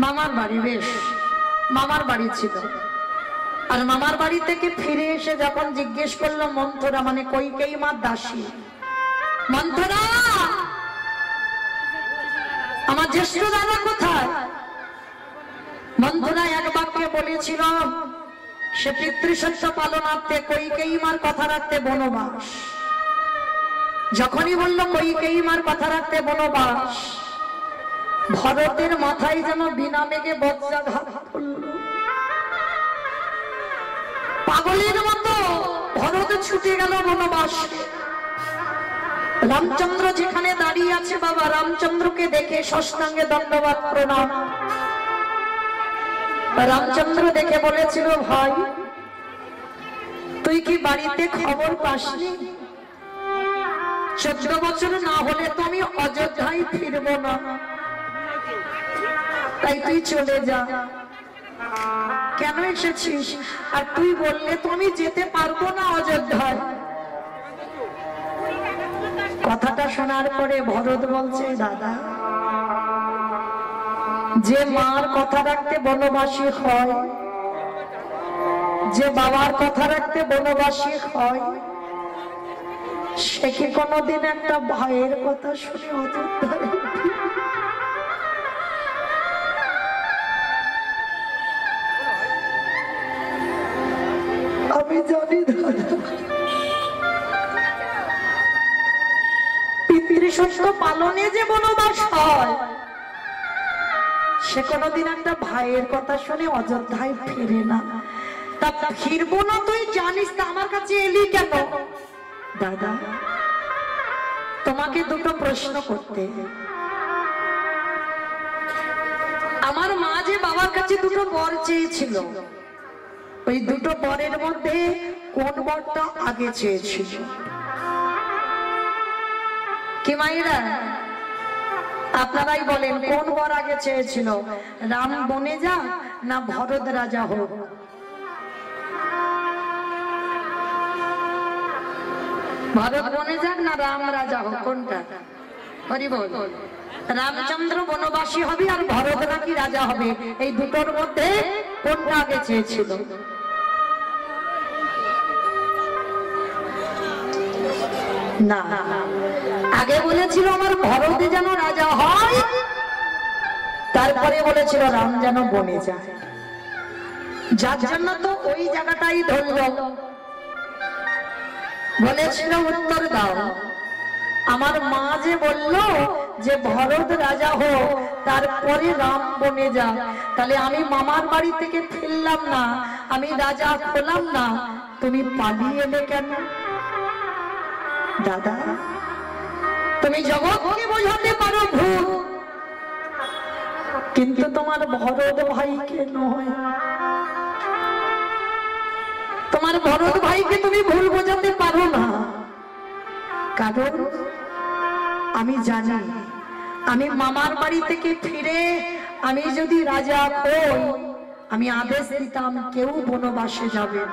মামার বাড়ি। বেশ, মামার বাড়ি ছিল। আর মামার বাড়ি থেকে ফিরে এসে যখন জিজ্ঞেস করলো মন্থরা, মানে কইকেয়ী মার দাসী, মন্থরা আমার জ্যেষ্ঠ দাদা কোথায়? মন্থরা এক বাক্যে বলেছিল সে পিতৃসত্য পালনার্থে কইকেয়ী মার কথা রাখতে বনবাস। যখনই বলল কইকেয়ী মার কথা রাখতে বনবাস, ভরতের মাথায় যেন বিনা মেঘে বজ্রাঘাত করল। পাগলের মতো ভরত ছুটে গেল বনবাস। রামচন্দ্র যেখানে দাঁড়িয়ে আছে বাবা, রামচন্দ্রকে দেখে ষষ্ঠাঙ্গে দণ্ডবাদ প্রণাম। রামচন্দ্র দেখে বলেছিল, ভাই তুই কি বাড়িতে খবর পাসনি? 14 বছর না হলে তো আমি অযোধ্যায় ফিরব না, তাই তুই চলে যা। কেন এসেছিস? আর তুই বললে তো আমি যেতে পারবো না অযোধ্যায়। কথাটা শোনার পরে ভরত বলছে, দাদা যে মার কথা রাখতে বনবাসী হয়, যে বাবার কথা রাখতে বনবাসী হয়, সে কি কোনোদিন একটা ভাইয়ের কথা শুনে অযোধ্যায়? আমি জানি দাদা, পিতৃসত্য পালনে যে বনবাস হয়, সে কোনোদিন একটা ভাইয়ের কথা শুনে অযোধ্যায় ফিরে না। তা ফিরবো না তুই জানিস, তা আমার কাছে এলি কেন? দাদা তোমাকে দুটো প্রশ্ন করতে। আমার মা যে বাবার কাছে দুটো বর চেয়েছিল, ওই দুটো বরের মধ্যে কোন বরটা আগে চেয়েছিল? কি মায়েরা আপনারাই বলেন, কোন বর আগে চেয়েছিল? রাম বনে যা না ভরত রাজা হোক? ভরত বনে যাক না রাম রাজা হোক, কোনটা? হরি বল। রামচন্দ্র বনবাসী হবে আর ভরত নাকি রাজা হবে, এই দুটোর মধ্যে কোনটা আগে চেয়েছিল? না, আগে বলেছিল আমার ভরত যেন রাজা হয়, তারপরে বলেছিল রাম যেন বনে যায়। যার জন্য তো ওই জায়গাটাই ধরল, বলেছিল উত্তর দাও। আমার মা যে বলল যে ভরত রাজা হোক তারপরে রাম বনে যা, তাহলে আমি মামার বাড়ি থেকে ফিরলাম না, আমি রাজা হলাম না, তুমি পালিয়ে এলে কেন? দাদা, তুমি জগৎকে বোঝাতে পারো ভুল, কিন্তু তোমার ভরত ভাইকে নয়। তোমার ভরত ভাইকে তুমি ভুল বোঝাতে পারো না, কারণ আমি জানি আমি মামার বাড়ি থেকে ফিরে আমি যদি রাজা হই, আমি আদেশ দিতাম কেউ বনবাসে যাবে।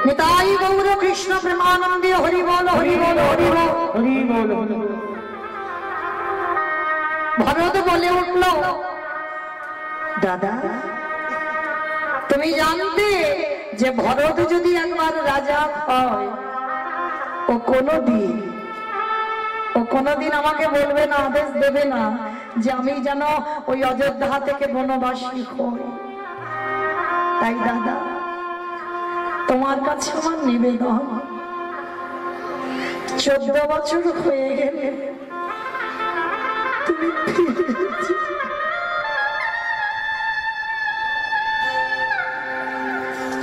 নিতাই গৌর কৃষ্ণ প্রেমানন্দে হরি বল হরি বল হরি বল হরি বল। ভরত বলে উঠল, দাদা তুমি জানতে যে ভরত যদি একবার রাজা হয়, ও কোনদিন আমাকে বলবে না, আদেশ দেবে না যে আমি যেন ওই অযোধ্যা থেকে বনবাসী হই। তাই দাদা তোমার কাছে আমার নিবেদন, 14 বছর হয়ে গেলে তুমি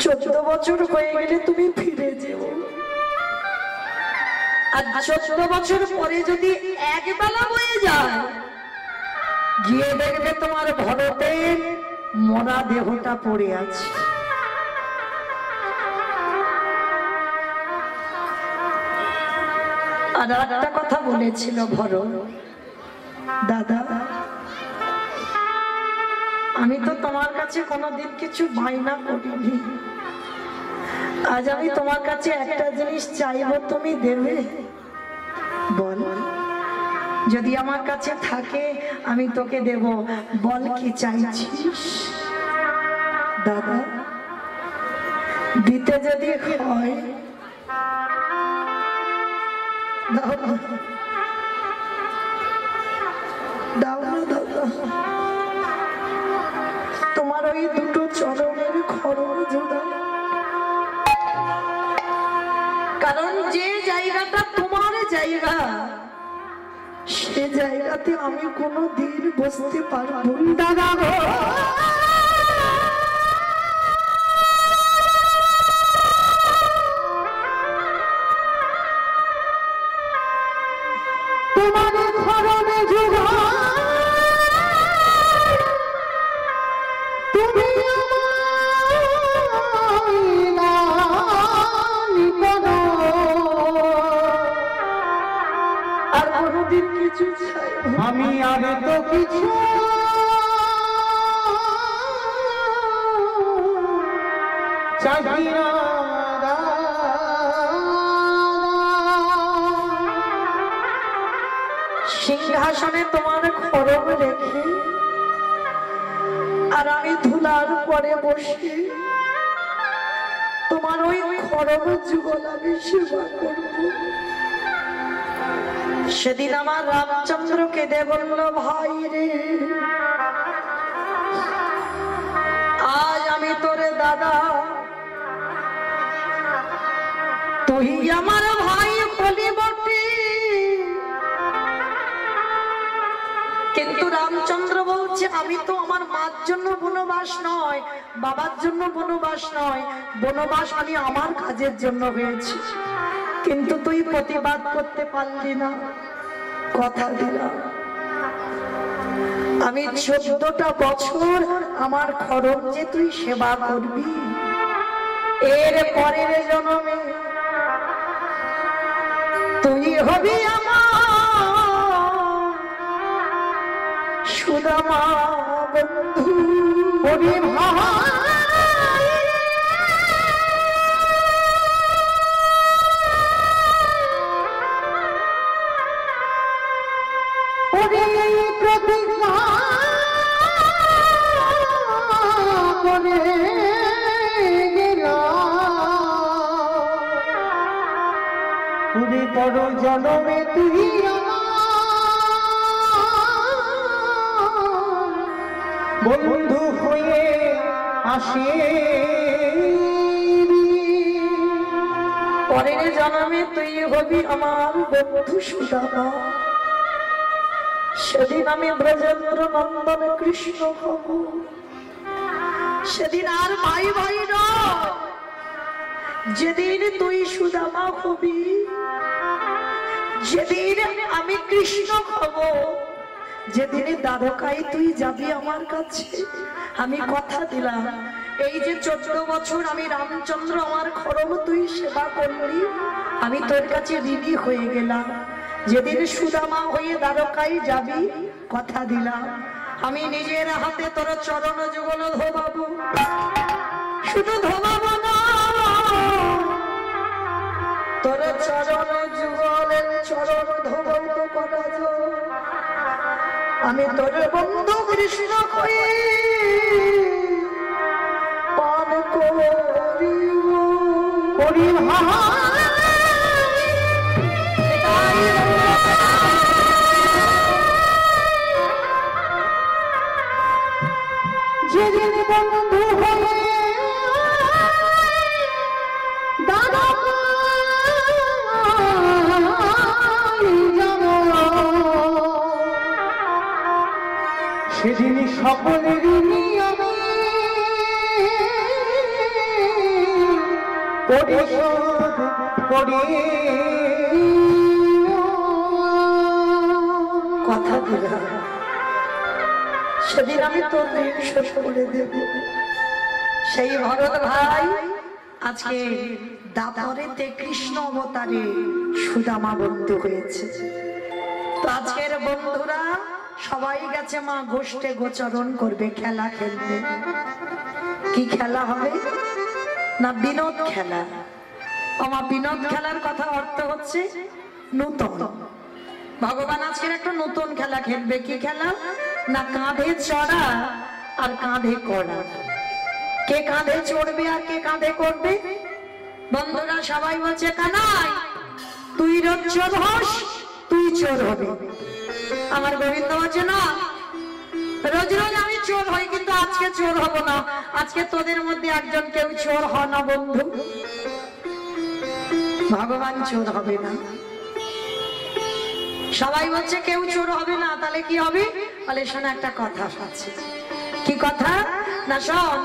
14 বছর হয়ে গেলে তুমি ফিরে যেও। আর 14 বছর পরে যদি একবেলা বয়ে যায়, গিয়ে দেখবে তোমার ভরতের মরা দেহটা পড়ে আছে। আর একটা কথা বলেছিল ভরত, দাদা আমি তো তোমার কাছে কোনোদিন কিছু বায়না করিনি, আজ আমি তোমার কাছে একটা জিনিস চাইবো, তুমি দেবে? বল, যদি আমার কাছে থাকে আমি তোকে দেব, বল কি চাইছিস? দাদা দিতে যদি হয় দাও না, দাও না দাদা, তোমার ওই দুটো চরণের খড়ম জোড়া। কারণ যে জায়গাটা তোমার জায়গা, সে জায়গাতে আমি কোনো দিন বসতে পারবো না দাদা গো। তোমার খড়মে জোড়া তুমি আর কোনদিন কিছু চাই আমি, আর তো কিছু চাই না। সিংহাসনে তোমার খড়ম রেখে আর আমি ধুলার পরে বসে তোমার ওই খড়ম যুগল আমি সেবা করব। সেদিন আমার রামচন্দ্র কেঁদে বলল, ভাই রে আজ আমি তোরে দাদা, তুই আমার ভাই বলি বটে, কিন্তু রামচন্দ্র বলছে আমি তো আমার মার জন্য বনবাস নয়, বাবার জন্য বনবাস নয়, বনবাস আমি আমার কাজের জন্য হয়েছি, কিন্তু তুই প্রতিবাদ করতে পারলি না, কথা দিলাম আমি 14টা বছর আমার খরচ যে তুই সেবা করবি, এর পরের জন্মে তুই হবি আমার সুদামা বন্ধু। হরি ভাই হরি প্রতিজ্ঞা করে তুমি বড় জন্মে তুই বন্ধু হয়ে আসে, পরের জন্মে তুই হবি আমার বন্ধু সুদামা। সেদিন আমি ব্রজেন্দ্র নন্দন কৃষ্ণ হব, সেদিন আর ভাই ভাই না, যেদিন তুই সুদামা হবি, যেদিন আমি কৃষ্ণ হব, যেদিন দ্বারকায় তুই যাবি আমার কাছে, আমি কথা দিলাম এই যে 14 বছর আমি রামচন্দ্র আমার খড়গ তুই সেবা করলি, আমি তোর কাছে ঋণী হয়ে গেলাম। যেদিন সুদামা হয়ে দ্বারকায় যাবি, কথা দিলাম আমি নিজের হাতে তোর চরণ যুগল ধোবাবো। শুধু ধোবাবো না, তোর চরণ যুগলের চরণ ধোবাবো করা যায়। আমি তোর বন্ধু কৃষ্ণ হয়ে পান করিব। হরি ভাই যেদিন বন্ধু হয়ে সেদিন সকলের নিয়মে পরিশোধ করি। কথা দিলাম সেদিন আমি তোর ঋণ শোধ করে দেব। সেই ভরত ভাই আজকে দাপরেতে কৃষ্ণ অবতারে সুদামা বন্ধু হয়েছে। তো আজকের বন্ধুরা সবাই গেছে মা গোষ্ঠে গোচরণ করবে, খেলা খেলবে। কি খেলা হবে না? বিনোদ খেলা। আমার বিনোদ খেলার কথা অর্থ হচ্ছে নূতন। ভগবান আজকের একটা নতুন খেলা খেলবে। কি খেলা না? কাঁধে চড়া আর কাঁধে করা। কে কাঁধে চড়বে আর কে কাঁধে করবে? বন্ধুরা সবাই বলছে কানাই তুই রোজ চোর হস, তুই চোর হবে। আমার গোবিন্দ বলছে না, রোজ রোজ আমি চোর হই, কিন্তু আজকে চোর হব না। আজকে তোদের মধ্যে একজন কেউ চোর হ না বন্ধু। ভগবান চোর হবে না। সবাই বলছে কেউ চোর হবে না, তাহলে কি হবে? বলে শোনা একটা কথা আছে। কি কথা না? শোন,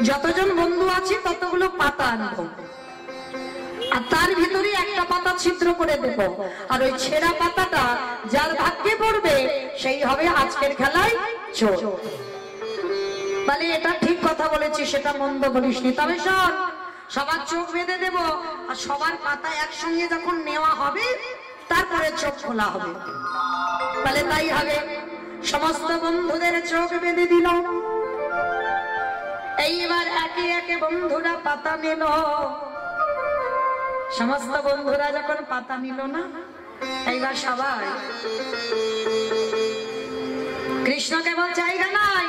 যতজন বন্ধু আছে ততগুলো পাতা আনবো, আর তার ভিতরে একটা পাতা ছিদ্র করে দেব, আর ওই ছেঁড়া পাতাটা যার ভাগ্যে পড়বে সেই হবে আজকের খেলায় চোর। বলে এটা ঠিক কথা বলেছি, সেটা মন্দ বলিসনি। তবে শোন, সবার চোখ বেঁধে দেব, আর সবার পাতা একসঙ্গে যখন নেওয়া হবে তারপরে চোখ খোলা হবে। বলে তাই হবে। সমস্ত বন্ধুদের চোখ বেঁধে দিল। এইবার একে একে বন্ধুরা পাতা নিল। সমস্ত বন্ধুরা যখন পাতা নিল না, এইবার সবাই কৃষ্ণকে বল জায়গা নাই,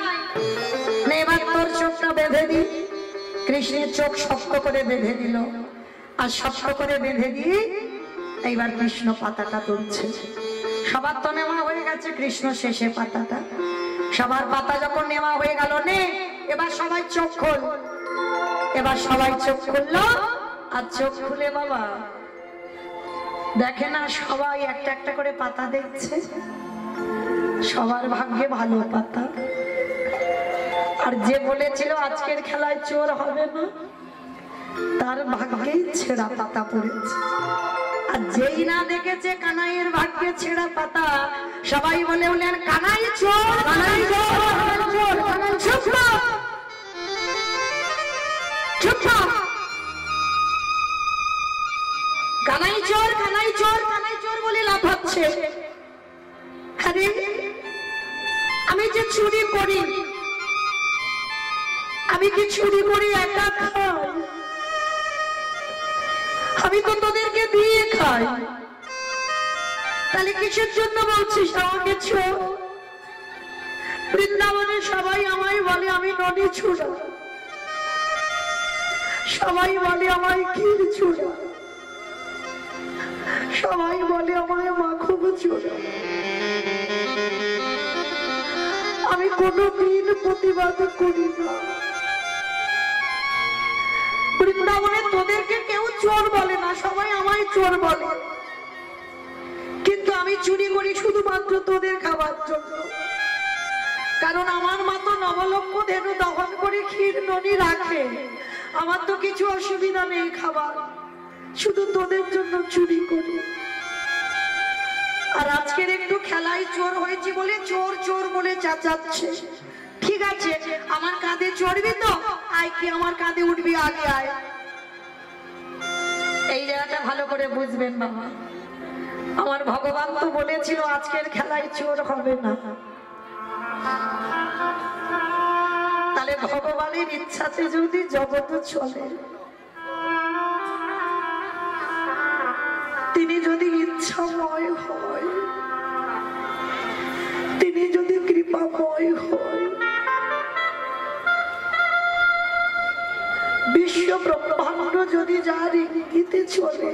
এবার তোর চোখটা বেঁধে দি। কৃষ্ণের চোখ শক্ত করে বেঁধে দিল, আর শক্ত করে বেঁধে দিয়ে এইবার কৃষ্ণ পাতাটা তুলছে। সবার তো নেওয়া হয়ে গেছে, কৃষ্ণ শেষে পাতাটা। সবার পাতা যখন নেওয়া হয়ে গেল, নে এবার সবাই চোখ খোল। এবার সবাই চোখ খুললো, আর চোখ খুলে বাবা দেখে না, সবাই একটা একটা করে পাতা দেখছে। সবার ভাগ্যে ভালো পাতা। আর যে বলেছিল আজকের খেলায় চোর হবে না, তার ভাগ্যেই ছেঁড়া পাতা পড়েছে। আর যেই না দেখেছে কানাইয়ের ভাগ্যে ছেঁড়া পাতা, সবাই বলে উঠলেন কানাই চোর, কানাই চোর, কানাই চোর, কানাই চুপ থাক, চুপ থাক। কানাই চোর, কানাই চোর, কানাই চোর বলে লাফাচ্ছে। আরে আমি যে চুরি করি, আমি কি চুরি করি একা খাই? আমি তো তোদেরকে দিয়ে খাই, তাহলে কিসের জন্য বলছিস আমাকে চোর? বৃন্দাবনে সবাই আমায় বলে আমি নদী ছুড়া, সবাই বলে আমায় ক্ষীর ছুড়া, সবাই বলে আমায় মাখন চোরা। আমি কোনদিন প্রতিবাদ করি না। বৃন্দাবনে তোদেরকে কেউ চোর বলে না, সবাই আমায় চোর বলে, কিন্তু আমি চুরি করি শুধুমাত্র তোদের খাবার জন্য। কারণ আমার মা তো নবলক্ষ ধেনু দহন করে ক্ষীর ননি রাখে, আমার তো কিছু অসুবিধা নেই খাবার, শুধু তোদের জন্য চুরি করি। আর আজকের একটু খেলায় চোর হয়েছি বলে চোর চোর বলে চেঁচাচ্ছে। ঠিক আছে, আমার কাঁধে চড়বি তো? আয়, কি আমার কাঁধে উঠবি? আগে আয়। এই জায়গাটা ভালো করে বুঝবেন বাবা, আমার ভগবান তো বলেছিল আজকের খেলায় চোর হবে না। তাহলে ভগবানের ইচ্ছাতে যদি জগৎ চলে, তিনি যদি ইচ্ছাময় হয়, তিনি যদি কৃপাময় হয়, বিশ্ব ব্রহ্মাণ্ড যদি যার ইঙ্গিতে চলে,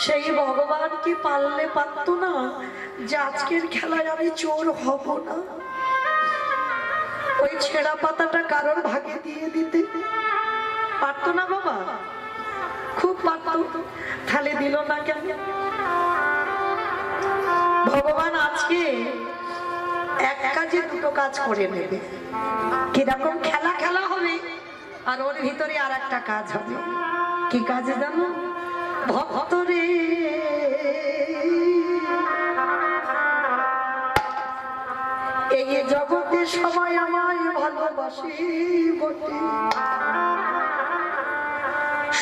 সেই ভগবান কি পারলে পারত না যে আজকের খেলায় আমি চোর হব না? ওই ছেঁড়া পাতাটা কারোর ভাগে দিয়ে দিতে পারতো না বাবা? খুব পারতো, তাহলে দিল না কেন? ভগবান আজকে এক কাজে দুটো কাজ করে নেবে। কিরকম? খেলা খেলা হবে, আর ওর ভিতরে আর একটা কাজ হবে। কি কাজ জানো? ভক্তরে এই জগতে সবাই আমায় ভালোবাসি বটে,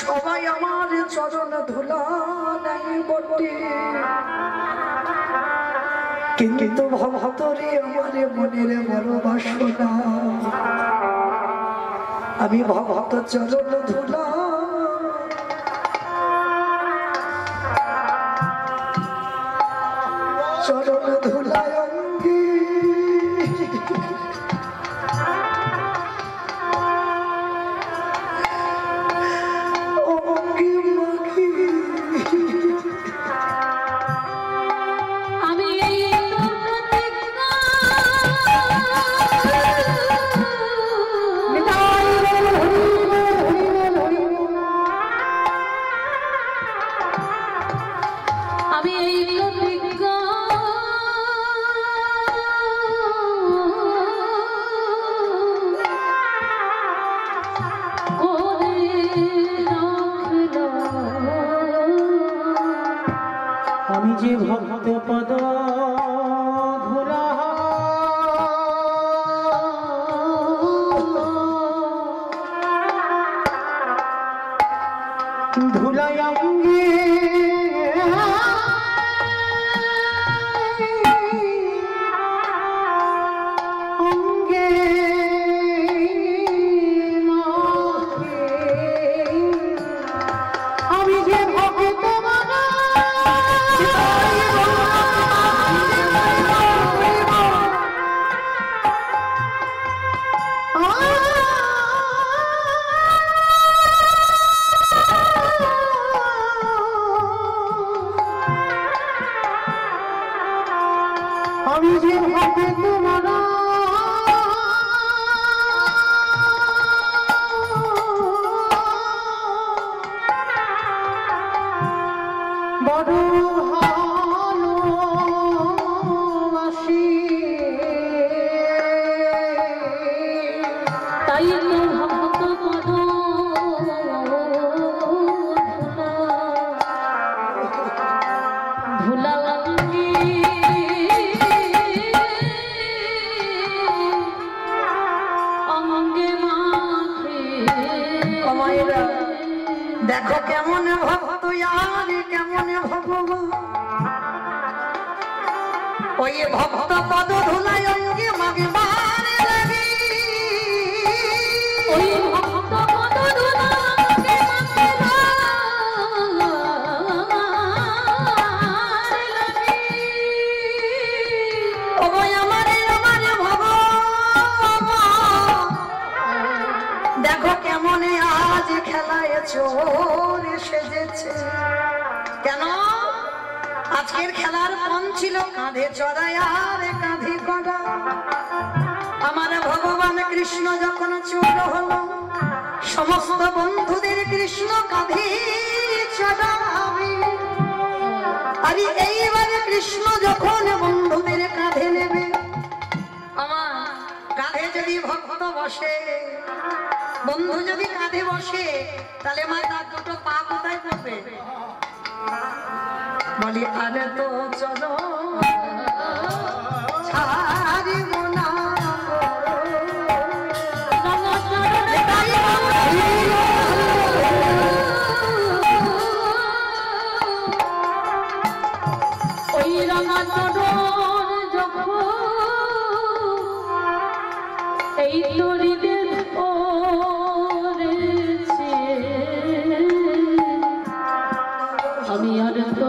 সবাই আমার চরণ ধুলা নাই বটে, কিন্তু ভক্তরে আমার মনের বড় বাসনা, আমি ভক্ত চরণ ধুলা চরণ ধুলায় অঙ্গে অঙ্গে মাখি। আমি যে ভক্ত পদ ধুলা ধুলাই অঙ্গে অঙ্গে আমি যে ভক্ত মায়েরা দেখো কেমন ভক্ত আর কেমন ভগবান ওই ভক্ত পদ ধুলাই অঙ্গে মাগবার লাগি ওই ভক্ত পদ ধুলাই দেখো কেমন আজ খেলায় চোর সেজেছে কেন আজকের খেলার মন ছিল কাঁধে চড়াই আর কাঁধে করা আমার ভগবান কৃষ্ণ যখন চোর হলো সমস্ত বন্ধুদের কৃষ্ণ কাঁধে চড়াবে আরে এইবারে কৃষ্ণ যখন বন্ধুদের কাঁধে নেবে আমার কাঁধে যদি ভক্ত বসে বন্ধু যদি কাঁধে বসে তাহলে মা তার দুটো পা কোথায় পড়বে বলি আরে তো চলো ছাড়িব না ওই রাঙা চরণ যখন এই তরিদের পড়েছে আমি আর তো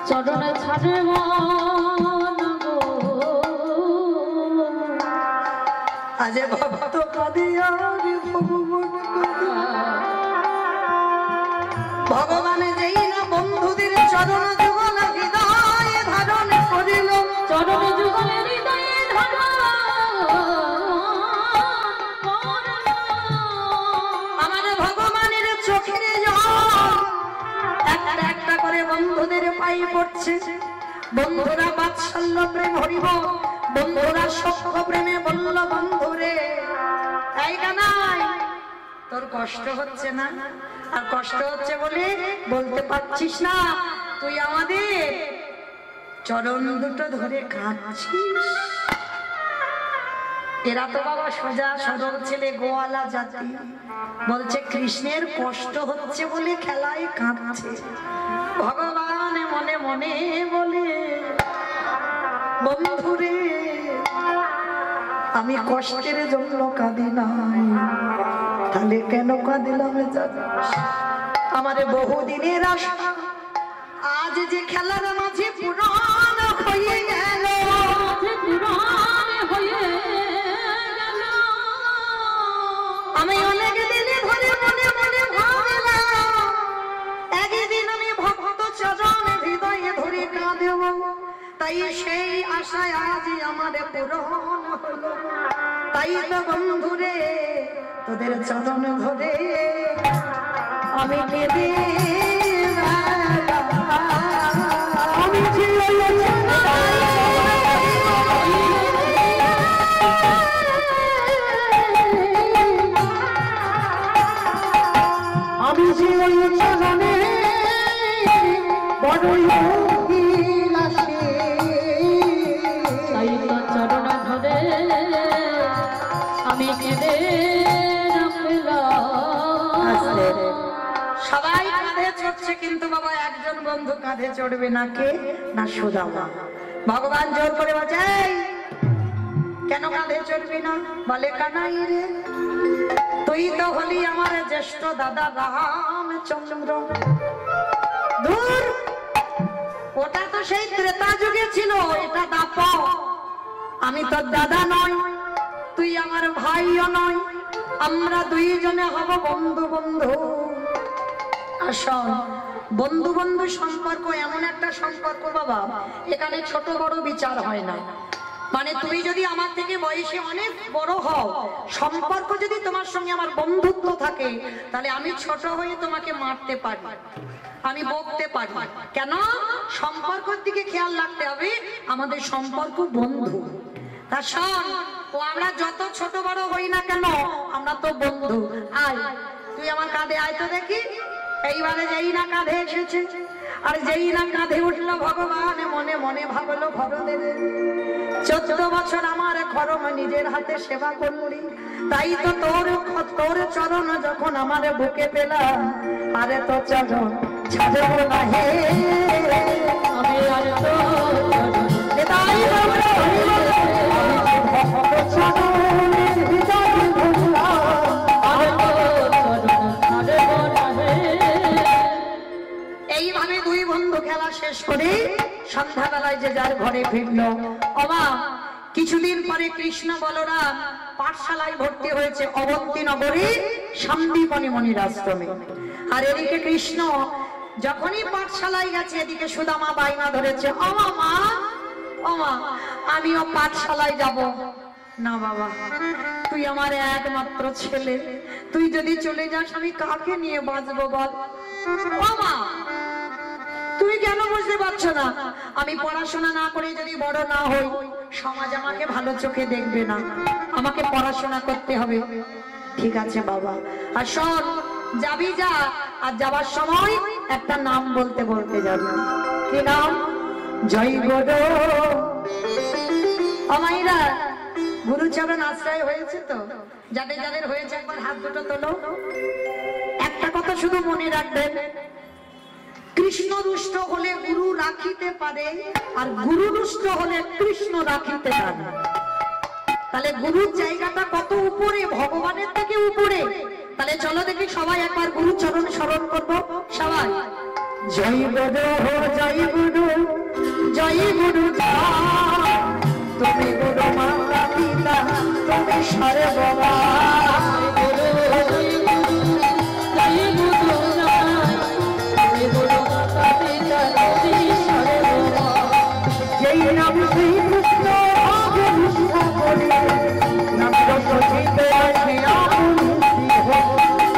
চরণে ছাড়ব না গো আজ ভক্ত কাঁদে আর ভগবান কাঁদে ভগবানে যেই না বন্ধুদের চরণ যুগল হৃদয় ধারণ করিল চরণে যুগলের হৃদয়ে আমার ভগবানের চোখের জল একটা একটা করে বন্ধুদের পাই পড়ছে বন্ধুরা বাৎসল্য প্রেম হরিব বন্ধুরা সখ্য প্রেমে বলল বন্ধুরে এই কানাই তোর কষ্ট হচ্ছে না আর কষ্ট হচ্ছে বলে বলতে পারছিস না তুই আমাদের চরণ দুটো ধরে কাঁদছিস এরা তো বাবা সোজা সরল ছেলে গোয়ালা জাতি বলছে কৃষ্ণের কষ্ট হচ্ছে বলে খেলায় কাঁদছে ভগবান মনে মনে বলে বন্ধুরে আমি কষ্টের জন্য কাঁদি নাই তাহলে কেন কাঁদিলাম জানিস আমার বহুদিনের আশা আজ যে খেলার মাঝে পুরাণ হয়ে গেল আমি অনেক দিনে ধরে মনে মনে ভাবলাম একদিন আমি ভক্ত চরণ হৃদয়ে ধরে কাঁদেব তাই সেই আশায় আজ আমার পূরণ হলো তাই তো বন্ধুরে তোদের চরণ ধরে আমি কেঁদে আমি আমি যে ওই চরণে বড়ই অভিলাষী তাই তো চরণ ধরে আমি কেঁদে সবাই কাঁধে চড়ছে কিন্তু বাবা একজন বন্ধু কাঁধে চড়বে না কে না সুদামা ভগবান জোর করে বলছে কেন কাঁধে চড়বি না বলে কানাই রে তুই তো হলি আমার জ্যেষ্ঠ দাদা রামচন্দ্র দূর ওটা তো সেই ত্রেতা যুগে ছিল এটা দাপর আমি তোর দাদা নয় তুই আমার ভাইও নয় আমরা দুইজনে হব বন্ধু বন্ধু আসল বন্ধু বন্ধু সম্পর্ক এমন একটা সম্পর্ক বাবা এখানে ছোট বড় বিচার হয় না মানে তুমি যদি আমার থেকে বয়সে অনেক বড় হও সম্পর্ক যদি তোমার সঙ্গে আমার বন্ধুত্ব থাকে তাহলে আমি ছোট হয়ে তোমাকে মারতে পারি আমি বকতে পারি কেন সম্পর্কের দিকে খেয়াল রাখতে হবে আমাদের সম্পর্ক বন্ধু তা শোন ও আমরা যত ছোট বড় হই না কেন আমরা তো বন্ধু আয় তুই আমার কাঁধে আয় তো দেখি এইবারে যেই না কাঁধে এসেছে আর যেই না কাঁধে উঠলো ভগবান মনে মনে ভাবলো ভরদেবে 14 বছর আমার খরম নিজের হাতে সেবা করলি, তাই তো তোর চরণ যখন আমার বুকে পেলাম, আরে তো চরণ ছাড়ব না হে, আমি আর তো তাই আমরা চরণের ভিতরে ঘুরলাম। এইভাবে দুই বন্ধু খেলা শেষ করে সন্ধ্যাবেলায় যে যার ঘরে ফিরলো। অবা কিছুদিন পরে কৃষ্ণ বলরাম পাঠশালায় ভর্তি হয়েছে অবন্তী নগরী সন্দীপনী মনির আশ্রমে। আর এদিকে কৃষ্ণ যখনই পাঠশালায় গেছে, এদিকে সুদামা বাইনা ধরেছে, অমা মা, অমা আমিও পাঠশালায় যাব না। বাবা তুই আমার একমাত্র ছেলে, তুই যদি চলে যাস আমি কাকে নিয়ে বাঁচবো বল। অমা তুই কেন বুঝতে পারছো না, আমি পড়াশোনা না করে যদি বড় না হই, সমাজ আমাকে ভালো চোখে দেখবে না, আমাকে পড়াশোনা করতে হবে। ঠিক আছে বাবা, আর শোন যাবি যা, আর যাবার সময় একটা নাম বলতে বলতে যাবি। কি নাম? জয় গুরু। আমাইরা গুরুচরণ আশ্রয় হয়েছে তো? যাদের যাদের হয়েছে একবার হাত দুটো তোলো। একটা কথা শুধু মনে রাখবেন, কৃষ্ণ রুষ্ট হলে গুরু রাখিতে পারে, আর গুরু রুষ্ট হলে কৃষ্ণ রাখিতে পারে। তাহলে গুরুর জায়গাটা কত উপরে, ভগবানের থেকে উপরে। তাহলে চলো দেখি সবাই একবার গুরু চরণ স্মরণ করবো সবাই। জয় গুরু, জয় গুরু, জয় গুরু, তুমি গুরু মাতা পিতা, তুমি সর্বমা। যেই নাম শ্রী কৃষ্ণ আগে নিষ্ঠা করে, নাম সচিতে আছে আপন শিব।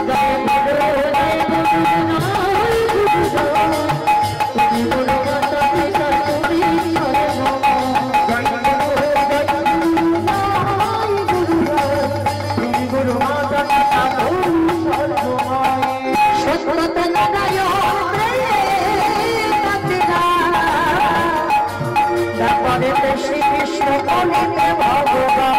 জয় গুরু, জয় গুরু, তুমি গুরু মাতা পিতা, তুমি সর্বমা। জয় গুরু, জয় গুরু, তুমি গুরু মাতা পিতা, তুমি সর্বমা। সত্যতে নারায়ণ শ্রীকৃষ্ণ বলিতে ভগবান।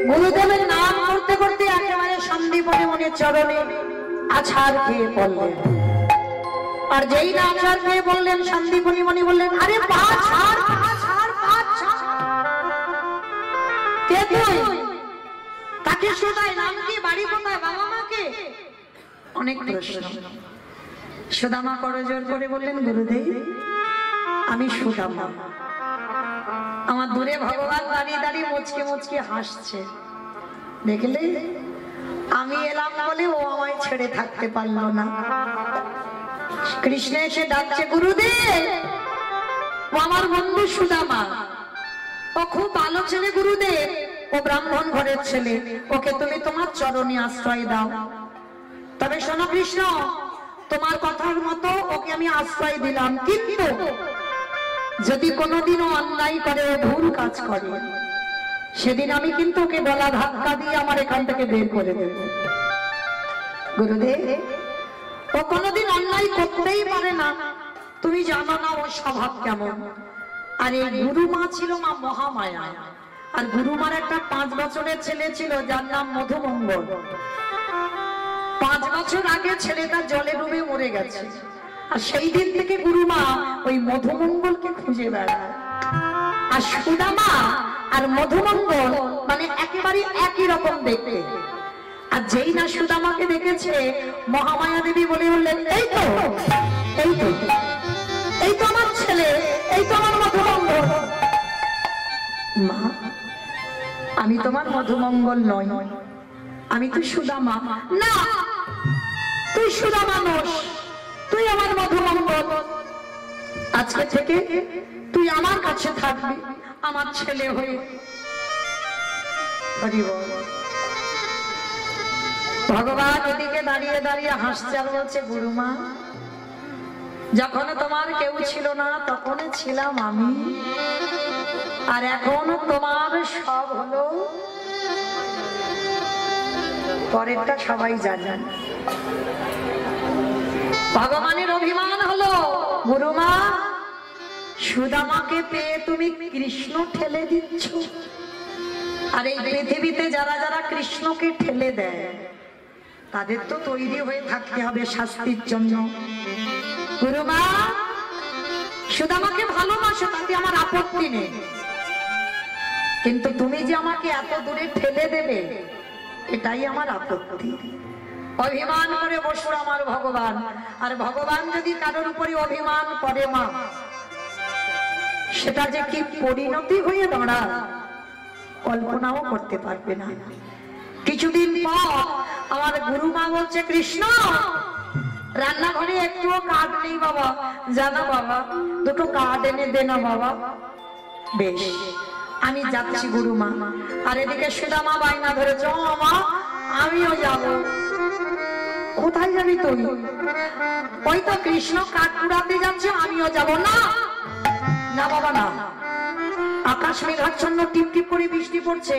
গুরুদেবের নাম করতে করতে একেবারে সন্দীপনী মনির চরণে আছাড় খেয়ে পড়লেন। আর যেই না আছাড় খেয়ে বললেন, সন্দীপনী মনি বললেন, আরে পা ছাড়, পা ছাড়, পা ছাড়। কে তুই? কাকে শোধায়? নাম কি? বাড়ি কোথায়? বাবা মাকে? অনেক প্রশ্ন। সুদামা করজোর করে বললেন, গুরুদেব আমি সুদামা। আমার দূরে ভগবান দাঁড়িয়ে দাঁড়িয়ে মুচকে মুচকে হাসছে। দেখলে আমি এলাম বলে ও আমায় ছেড়ে থাকতে পারলো না। কৃষ্ণ এসে ডাকছে, গুরুদেব ও আমার বন্ধু সুদামা, ও খুব ভালো ছেলে গুরুদেব, ও ব্রাহ্মণ ঘরের ছেলে, ওকে তুমি তোমার চরণে আশ্রয় দাও। তবে শোনো কৃষ্ণ, তোমার কথার মতো ওকে আমি আশ্রয় দিলাম, কিন্তু যদি কোনোদিনও অন্যায় করে, ও ভুল কাজ করে, সেদিন আমি কিন্তু ওকে গলা ধাক্কা দিয়ে আমার এখান থেকে বের করে দেব। গুরুদেব ও কোনোদিন অন্যায় করতেই পারে না, তুমি জানো না ওর স্বভাব কেমন। আর এই গুরুমা ছিল মা মহামায়া, আর গুরুমার একটা 5 বছরের ছেলে ছিল যার নাম মধুমঙ্গল। 5 বছর আগে ছেলেটা জলে ডুবে মরে গেছে, আর সেই দিন থেকে গুরুমা ওই মধুমঙ্গলকে খুঁজে বেড়ায়। আর সুদামা আর মধুমঙ্গল মানে একেবারে একই রকম দেখতে। আর যেই না সুদামাকে দেখেছে, মহামায়া দেবী বলে বললেন, এই তো, এই তো, এই তো আমার ছেলে, এই তো আমার মধুমঙ্গল। মা আমি তোমার মধুমঙ্গল নয়, আমি তো সুদামা। না, তুই সুদামা নস, তুই আমার মধুমঙ্গল। আজকে থেকে তুই আমার কাছে থাকবি, আমার ছেলে হয়ে। ভগবান এদিকে দাঁড়িয়ে দাঁড়িয়ে হাসছে আর বলছে, গুরুমা যখন তোমার কেউ ছিল না তখন ছিলাম আমি, আর এখন তোমার সব হলো পরেরটা সবাই জানেন। ভগবানের অভিমান হলো, গুরুমা সুদামাকে পেয়ে তুমি কৃষ্ণ ঠেলে দিচ্ছ। আর এই পৃথিবীতে যারা যারা কৃষ্ণকে ঠেলে দেয় তাদের তো তৈরি হয়ে থাকতে হবে শাস্তির জন্য। গুরুমা সুদামাকে ভালোবাসো, তাতে আমার আপত্তি নেই, কিন্তু তুমি যে আমাকে এত দূরে ঠেলে দেবে এটাই আমার আপত্তি। অভিমান করে বসুর আমার ভগবান, আর ভগবান যদি কারোর উপরে অভিমান করে মা, সেটা যে কি পরিণতি হয়ে দাঁড়ায় কল্পনাও করতে পারবে না। কিছুদিন পর আমার গুরুমা বলছে, কৃষ্ণ রান্নাঘরে একটুও কাঠ নেই বাবা, জানা বাবা দুটো কাঠ এনে দে না বাবা। বেশ আমি যাচ্ছি গুরুমা। আর এদিকে সুদামা বায়না ধরেছ, মা আমিও যাব। কোথায় যাবি তুই? ওই তো কৃষ্ণ কাঠ কুড়াতে যাচ্ছে, আমিও যাব। না না বাবা না, আকাশ মেঘাচ্ছন্ন, টিপ টিপ করে বৃষ্টি পড়ছে,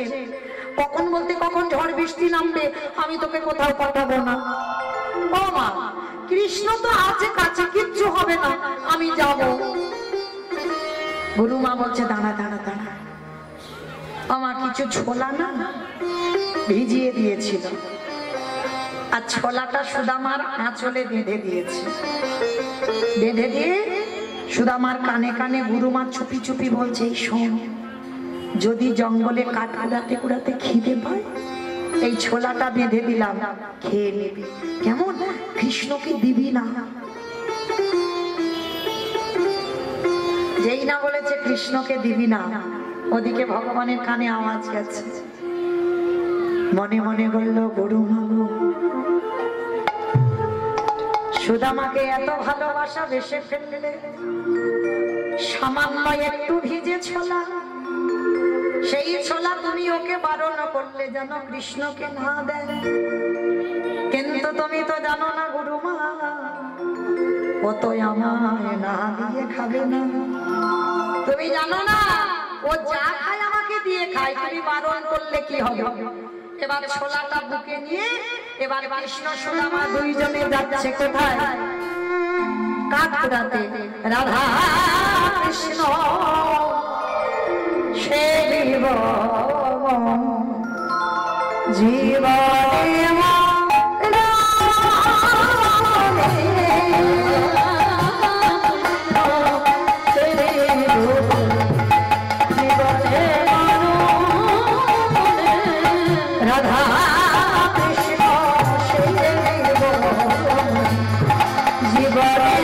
কখন বলতে কখন ঝড় বৃষ্টি নামবে, আমি তোকে কোথাও পাঠাবো না। ও মা কৃষ্ণ তো আছে কাছে, কিচ্ছু হবে না, আমি যাব। গুরুমা বলছে, দাঁড়া দাঁড়া দাঁড়া, আমার কিছু ছোলা না ভিজিয়ে দিয়েছিল, আর ছোলাটা সুদামার আঁচলে বেঁধে দিয়েছে। বেঁধে দিয়ে সুদামার কানে কানে গুরুমা চুপি চুপি বলছে, শোন, যদি জঙ্গলে কাঠ কুড়াতে কুড়াতে খিদে পায় এই ছোলাটা বেঁধে দিলাম, খেয়ে নিবি, কেমন? কৃষ্ণকে দিবি না। যেই না বলেছে কৃষ্ণকে দিবি না, ওদিকে ভগবানের কানে আওয়াজ গেছে। মনে মনে বলল, গুরুমা গো, সুদামাকে এত ভালোবাসা বেসে ফেললে, সামান্য একটু ভিজে ছোলা, সেই ছোলা তুমি ওকে বারণ করলে যেন কৃষ্ণকে না দেয়। কিন্তু তুমি তো জানো না গুরুমা, ও তো আমায় না দিয়ে খাবে না। তুমি জানো না ও যা খায় আমাকে দিয়ে খায়, তুমি বারণ করলে কি হবে? এবার ছোলাটা বুকে নিয়ে এবার কৃষ্ণ সুদামা দুইজনে যাচ্ছে কোথায়? কাঠ কুড়াতে। রাধা কৃষ্ণ সে জীবনে রাধা কৃষ্ণ জীবনে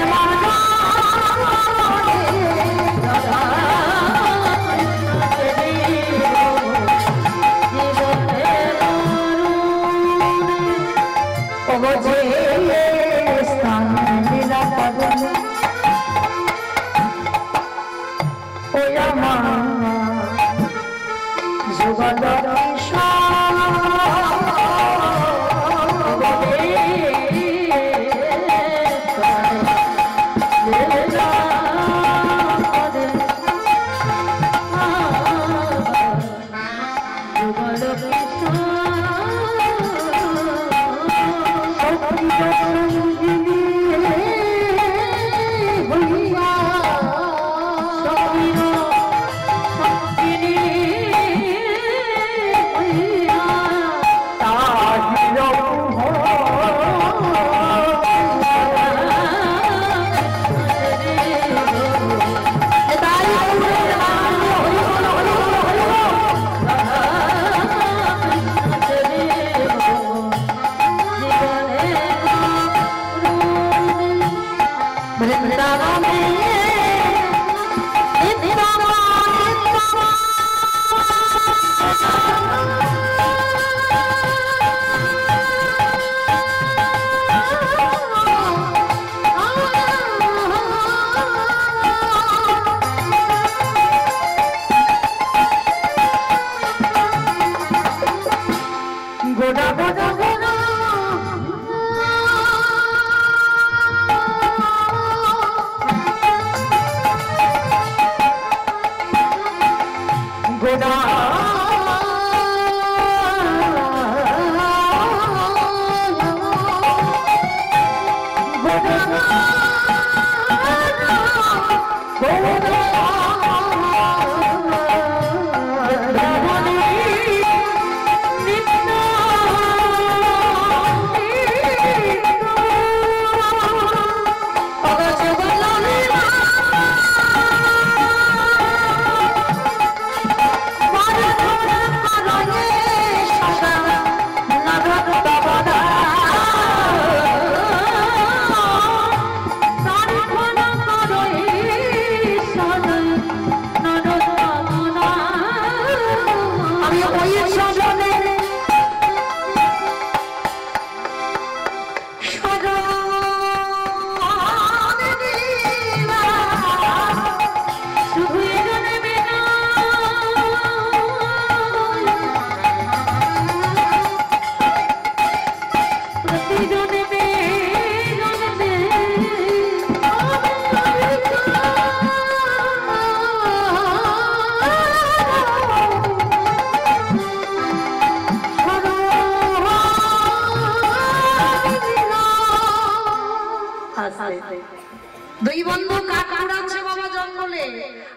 দুই বন্ধু কাঠ কুড়াচ্ছে বাবা জঙ্গলে,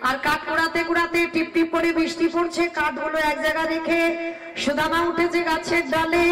আর কাঠ কুড়াতে কুড়াতে টিপ টিপ করে বৃষ্টি পড়ছে, কাঠগুলো এক জায়গায় রেখে সুদামা উঠেছে গাছের ডালে।